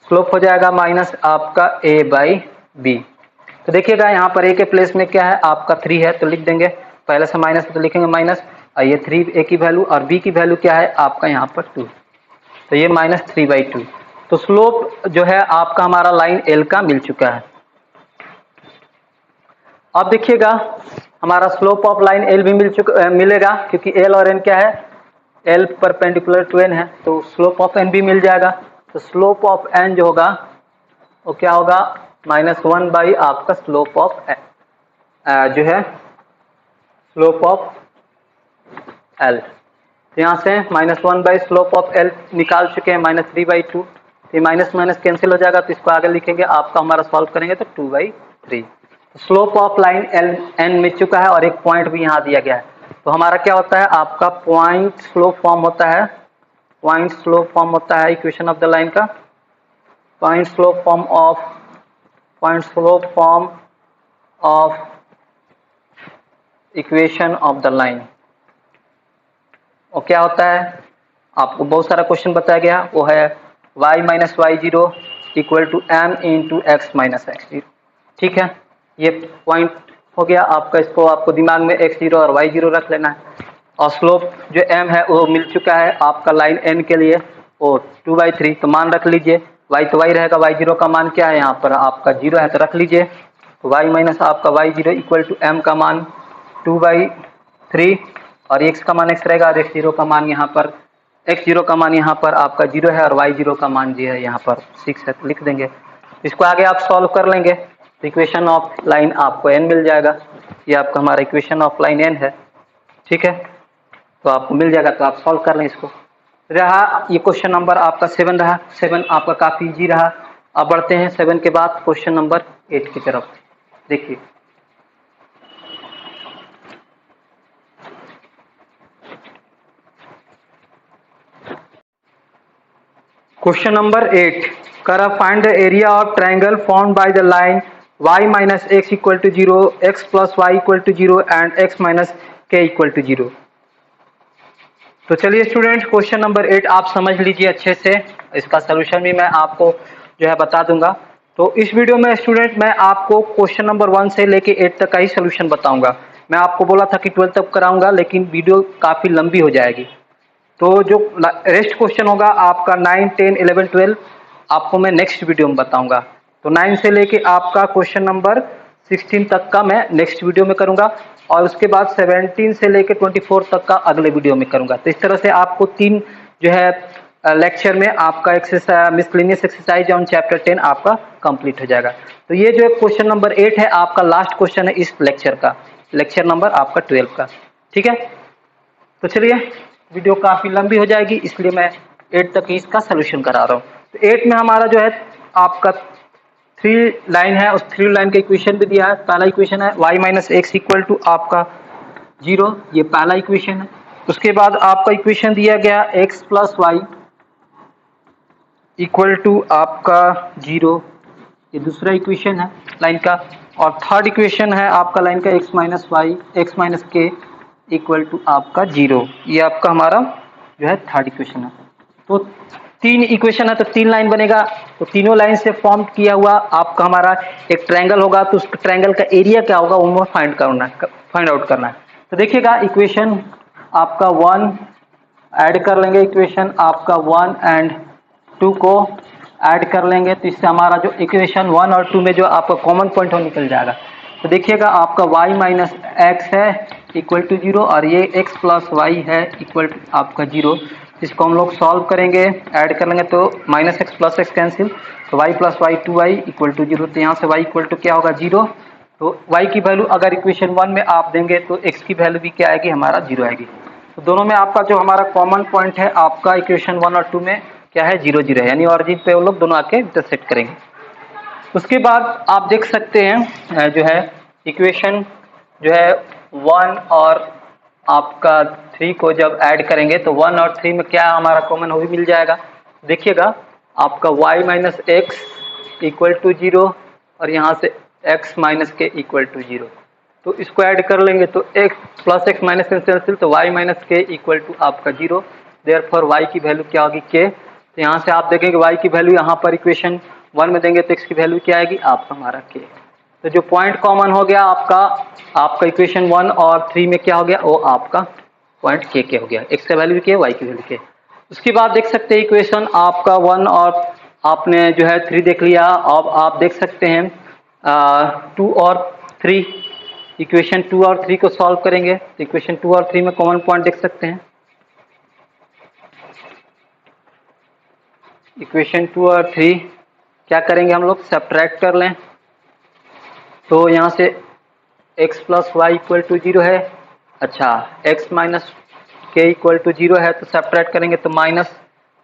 S1: स्लोप हो जाएगा माइनस आपका a/b। तो देखिएगा यहाँ पर a के प्लेस में क्या है आपका 3 है, तो लिख देंगे, पहले से माइनस तो लिखेंगे माइनस, और ये 3 a की वैल्यू और b की वैल्यू क्या है आपका यहाँ पर 2, तो ये -3/2। तो स्लोप जो है आपका हमारा लाइन l का मिल चुका है। अब देखिएगा हमारा स्लोप ऑफ लाइन l भी मिलेगा, क्योंकि l और n क्या है, l परपेंडिकुलर टू n है, तो स्लोप ऑफ n भी मिल जाएगा। तो स्लोप ऑफ n जो होगा वो क्या होगा -1 बाई आपका स्लोप ऑफ जो है स्लोप ऑफ l। तो यहाँ से -1 बाई स्लोप ऑफ l निकाल चुके हैं -3/2, ये माइनस माइनस कैंसिल हो जाएगा, तो इसको आगे लिखेंगे आपका हमारा सॉल्व करेंगे तो 2/3। स्लोप ऑफ लाइन n मिल चुका है और एक पॉइंट भी यहाँ दिया गया है, तो हमारा क्या होता है आपका पॉइंट स्लोप फॉर्म होता है, पॉइंट स्लोप फॉर्म होता है इक्वेशन ऑफ द लाइन का, point slope form of equation of the line. और क्या होता है आपको बहुत सारा क्वेश्चन बताया गया, वो है y - y0 equal to m into x - x0। ठीक है, ये पॉइंट हो गया आपका, इसको आपको दिमाग में x0 और y0 रख लेना है। और स्लोप जो m है वो मिल चुका है आपका लाइन n के लिए, वो 2/3, तो मान रख लीजिए। y तो y रहेगा, y0 का मान क्या है यहाँ पर आपका 0 है, तो रख लीजिए। तो y माइनस आपका y0 इक्वल टू m का मान 2/3 और x का मान x रहेगा, और x0 का मान यहाँ पर आपका 0 है और y0 का मान जो है यहाँ पर 6 है, तो लिख देंगे। इसको आगे आप सॉल्व कर लेंगे तो इक्वेशन ऑफ लाइन आपको n मिल जाएगा। ये आपका हमारा इक्वेशन ऑफ लाइन n है, ठीक है, तो आपको मिल जाएगा, तो आप सॉल्व कर लें इसको। रहा ये क्वेश्चन नंबर आपका 7 रहा, 7 आपका काफी इजी रहा। अब बढ़ते हैं 7 के बाद क्वेश्चन नंबर 8 की तरफ। देखिए क्वेश्चन नंबर 8 करा, find the area of triangle formed by the line y minus X equal to 0, x plus Y equal to 0 and x minus K equal to 0। तो चलिए स्टूडेंट, क्वेश्चन नंबर 8 आप समझ लीजिए अच्छे से, इसका सोल्यूशन भी मैं आपको जो है बता दूंगा। तो इस वीडियो में स्टूडेंट मैं आपको क्वेश्चन नंबर 1 से लेके 8 तक का ही सोल्यूशन बताऊंगा। मैं आपको बोला था कि 12 तक कराऊंगा, लेकिन वीडियो काफ़ी लंबी हो जाएगी। तो जो रेस्ट क्वेश्चन होगा आपका 9, 10, 11, 12 आपको मैं नेक्स्ट वीडियो में बताऊंगा। तो 9 से लेके आपका क्वेश्चन नंबर 16 तक का मैं नेक्स्ट वीडियो में करूंगा, और उसके बाद 17 से लेके 24 तक का अगले वीडियो में करूंगा। तो इस तरह से आपको 3 जो है लेक्चर में आपका exercise miscellaneous exercise on chapter 10 आपका कंप्लीट हो जाएगा। तो ये जो क्वेश्चन नंबर 8 है आपका लास्ट क्वेश्चन है इस लेक्चर का, लेक्चर नंबर आपका 12 का, ठीक है। तो चलिए, वीडियो काफ़ी लंबी हो जाएगी, इसलिए मैं 8 तक ही इसका सोल्यूशन करा रहा हूँ। तो 8 में हमारा जो है आपका 3 लाइन है, उस 3 लाइन का इक्वेशन भी दिया है। पहला इक्वेशन है y minus X equal to आपका 0, ये पहला इक्वेशन है। उसके बाद आपका इक्वेशन दिया गया x plus Y equal to आपका 0, ये दूसरा इक्वेशन है लाइन का। और थर्ड इक्वेशन है आपका लाइन का x minus Y X minus K equal to आपका 0, ये आपका हमारा जो है थर्ड इक्वेशन है। तो 3 इक्वेशन है, तो 3 लाइन बनेगा। तो तीनों लाइन से फॉर्म किया हुआ आपका हमारा एक ट्रायंगल होगा, तो उस ट्रायंगल का एरिया क्या होगा वो फाइंड आउट करना है। तो देखिएगा इक्वेशन आपका 1 ऐड कर लेंगे, इक्वेशन आपका 1 एंड 2 को ऐड कर लेंगे, तो इससे हमारा जो इक्वेशन 1 और 2 में जो आपका कॉमन पॉइंट हो निकल जाएगा। तो देखिएगा आपका y माइनस एक्स है इक्वल टू 0, और ये x प्लस वाई है इक्वल टू आपका 0। इसको हम लोग सॉल्व करेंगे, ऐड कर लेंगे, तो minus X plus X cancel, तो y plus Y 2y equal to 0। तो यहाँ से y इक्वल टू क्या होगा 0। तो y की वैल्यू अगर इक्वेशन 1 में आप देंगे तो x की वैल्यू भी क्या आएगी हमारा 0 आएगी। तो दोनों में आपका जो हमारा कॉमन पॉइंट है आपका इक्वेशन 1 और 2 में क्या है 0 0 है, यानी ऑरिजिन पे वो लोग दोनों आके इंटरसेक्ट करेंगे। उसके बाद आप देख सकते हैं जो है इक्वेशन जो है 1 और आपका 3 को जब ऐड करेंगे तो 1 और 3 में क्या हमारा कॉमन वो भी मिल जाएगा। देखिएगा आपका y minus X equal to 0 और यहाँ से x minus K equal to 0, तो इसको ऐड कर लेंगे तो x plus X minus cancel, तो y minus K equal to आपका 0। देयरफॉर y की वैल्यू क्या होगी k। तो यहाँ से आप देखेंगे y की वैल्यू यहाँ पर इक्वेशन 1 में देंगे तो x की वैल्यू क्या आएगी आपका हमारा k। तो जो पॉइंट कॉमन हो गया आपका इक्वेशन 1 और 3 में क्या हो गया वो आपका पॉइंट k हो गया, x का वैल्यू k, y की वैल्यू k। उसके बाद देख सकते हैं इक्वेशन आपका 1 और आपने जो है 3 देख लिया। अब आप देख सकते हैं 2 और 3, इक्वेशन 2 और 3 को सॉल्व करेंगे तो इक्वेशन 2 और 3 में कॉमन पॉइंट देख सकते हैं। इक्वेशन 2 और 3 क्या करेंगे हम लोग सब्ट्रैक्ट कर लें, तो यहाँ से x plus Y equal to 0 है, अच्छा x minus K equal to 0 है, तो सब्ट्रैक्ट करेंगे तो माइनस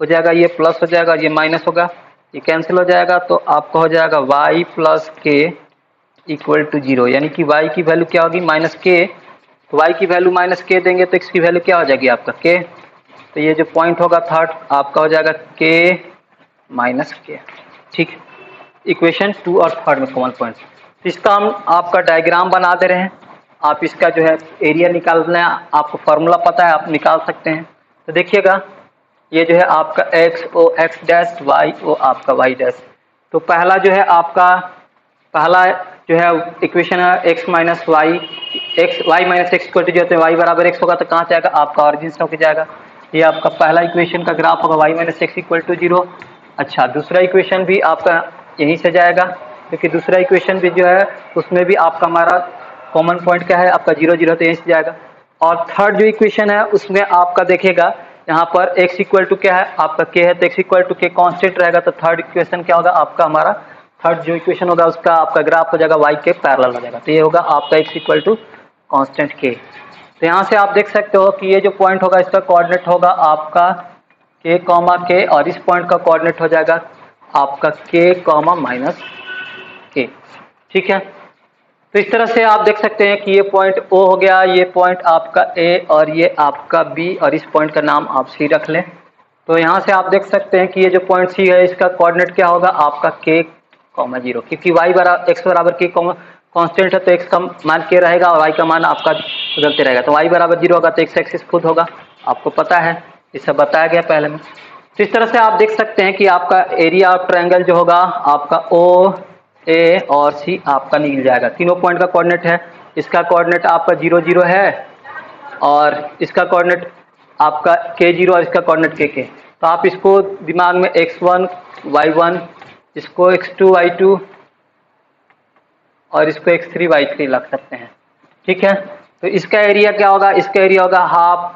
S1: हो जाएगा, ये प्लस हो जाएगा, ये माइनस होगा, ये कैंसिल हो जाएगा, तो आपका हो जाएगा y प्लस के इक्वल टू 0, यानी कि y की वैल्यू क्या होगी माइनस के। तो y की वैल्यू माइनस के देंगे तो x की वैल्यू क्या हो जाएगी आपका k। तो ये जो पॉइंट होगा थर्ड आपका हो जाएगा k माइनस के, ठीक। इक्वेशन 2 और 3 में कॉमन पॉइंट। इसका हम आपका डायग्राम बना दे रहे हैं, आप इसका जो है एरिया निकालना है, आपको फार्मूला पता है आप निकाल सकते हैं। तो देखिएगा ये जो है आपका x ओ x डैश y ओ आपका y डैश। तो पहला जो है आपका पहला जो है इक्वेशन है x minus Y Y minus X equal to जो वाई बराबर एक्स होगा तो कहाँ से आएगा, आपका ऑरिजिन से होकर जाएगा। ये आपका पहला इक्वेशन का ग्राफ होगा Y minus X equal to 0। अच्छा, दूसरा इक्वेशन भी आपका यहीं से जाएगा, क्योंकि दूसरा इक्वेशन भी जो है उसमें भी आपका हमारा कॉमन पॉइंट क्या है, आपका 0 0, तो यहीं से जाएगा। और थर्ड जो इक्वेशन है उसमें आपका देखिएगा यहाँ पर x इक्वल टू क्या है, आपका k है, तो x equal to k constant रहेगा, तो थर्ड इक्वेशन क्या होगा आपका, हमारा थर्ड जो इक्वेशन होगा उसका आपका ग्राफ हो जाएगा y के पैरेलल हो जाएगा। तो ये होगा आपका x equal to constant k। तो यहाँ से आप देख सकते हो कि ये जो पॉइंट होगा इसका कोऑर्डिनेट होगा आपका k कॉमा k, और इस पॉइंट का कोऑर्डिनेट हो जाएगा आपका k कॉमा माइनस k। ठीक है, तो इस तरह से आप देख सकते हैं कि ये पॉइंट O हो गया, ये पॉइंट आपका A और ये आपका B, और इस पॉइंट का नाम आप C रख लें। तो यहाँ से आप देख सकते हैं कि ये जो पॉइंट C है इसका कोऑर्डिनेट क्या होगा आपका k कॉमा 0, क्योंकि y बराबर x बराबर k कांस्टेंट है तो x का मान k रहेगा और y का मान आपका बदलते रहेगा। तो y बराबर 0 होगा तो x एक्सिस खुद होगा, आपको पता है, ये सब बताया गया पहले में। तो इस तरह से आप देख सकते हैं कि आपका एरिया ऑफ ट्रायंगल जो होगा आपका O A और C आपका निकल जाएगा। तीनों पॉइंट का कोऑर्डिनेट है, इसका कोऑर्डिनेट आपका 0 0 है और इसका कोऑर्डिनेट आपका k0 और इसका कोऑर्डिनेट k। तो आप इसको दिमाग में x1 y1, इसको x2 y2 और इसको x3 y3 रख सकते हैं। ठीक है, तो इसका एरिया क्या होगा, इसका एरिया होगा हाफ,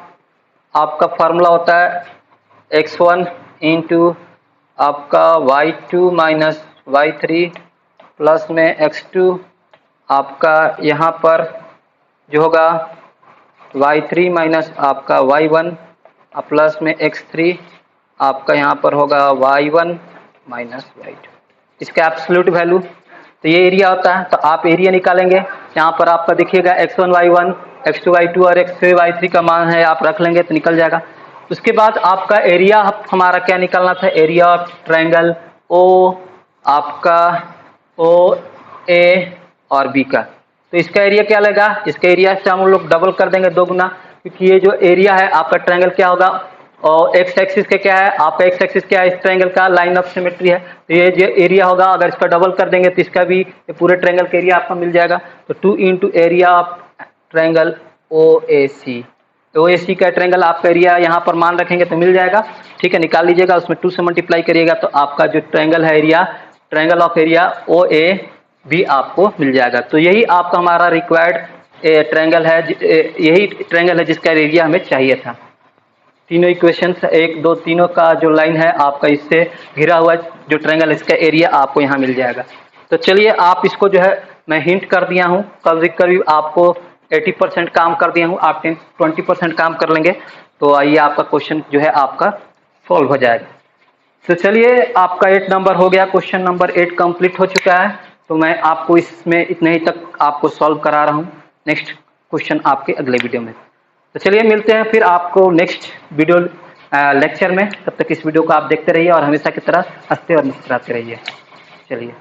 S1: आपका फार्मूला होता है x1 इंटू आपका y2 माइनस y3 प्लस में x2 आपका यहाँ पर जो होगा y3 माइनस आपका y1 प्लस में x3 आपका यहाँ पर होगा y1 माइनस y2, इसका एब्सोल्यूट वैल्यू। तो ये एरिया होता है, तो आप एरिया निकालेंगे, यहाँ पर आपका देखिएगा x1 y1 x2 y2 और x3 y3 का मान है, आप रख लेंगे तो निकल जाएगा। उसके बाद आपका एरिया हमारा क्या निकालना था, एरिया ऑफ ट्रायंगल O आपका O A और B का। तो इसका एरिया क्या लगेगा, इसका एरिया से हम लोग डबल कर देंगे 2 गुना, क्योंकि ये जो एरिया है आपका ट्रायंगल क्या होगा, और एक्स एक्सिस के क्या है आपका, एक्स एक्सिस क्या है इस ट्रायंगल का, लाइन ऑफ सिमेट्री है। तो ये जो एरिया होगा अगर इसका डबल कर देंगे तो इसका भी ये पूरे ट्रायंगल का एरिया आपका मिल जाएगा। तो 2 into area of triangle OAC, OAC का ट्रायंगल आपका एरिया यहाँ पर मान रखेंगे तो मिल जाएगा। ठीक है, निकाल लीजिएगा, उसमें 2 से मल्टीप्लाई करिएगा तो आपका जो ट्रायंगल है area, triangle of area OA भी आपको मिल जाएगा। तो यही आपका हमारा रिक्वायर्ड ट्रायंगल है, यही ट्रायंगल है जिसका एरिया हमें चाहिए था। तीनों इक्वेशंस 1 2 तीनों का जो लाइन है आपका इससे घिरा हुआ जो ट्रायंगल, इसका एरिया आपको यहाँ मिल जाएगा। तो चलिए आप इसको जो है मैं हिंट कर दिया हूँ, करीब आपको 80% काम कर दिया हूँ, आप 20% काम कर लेंगे तो आइए आपका क्वेश्चन जो है आपका सॉल्व हो जाएगा। तो चलिए आपका 8 नंबर हो गया, क्वेश्चन नंबर 8 कंप्लीट हो चुका है। तो मैं आपको इसमें इतने ही तक आपको सॉल्व करा रहा हूँ, नेक्स्ट क्वेश्चन आपके अगले वीडियो में। तो चलिए मिलते हैं फिर आपको नेक्स्ट वीडियो लेक्चर में। तब तक इस वीडियो को आप देखते रहिए और हमेशा की तरह हंसते और मुस्कुराते रहिए। चलिए।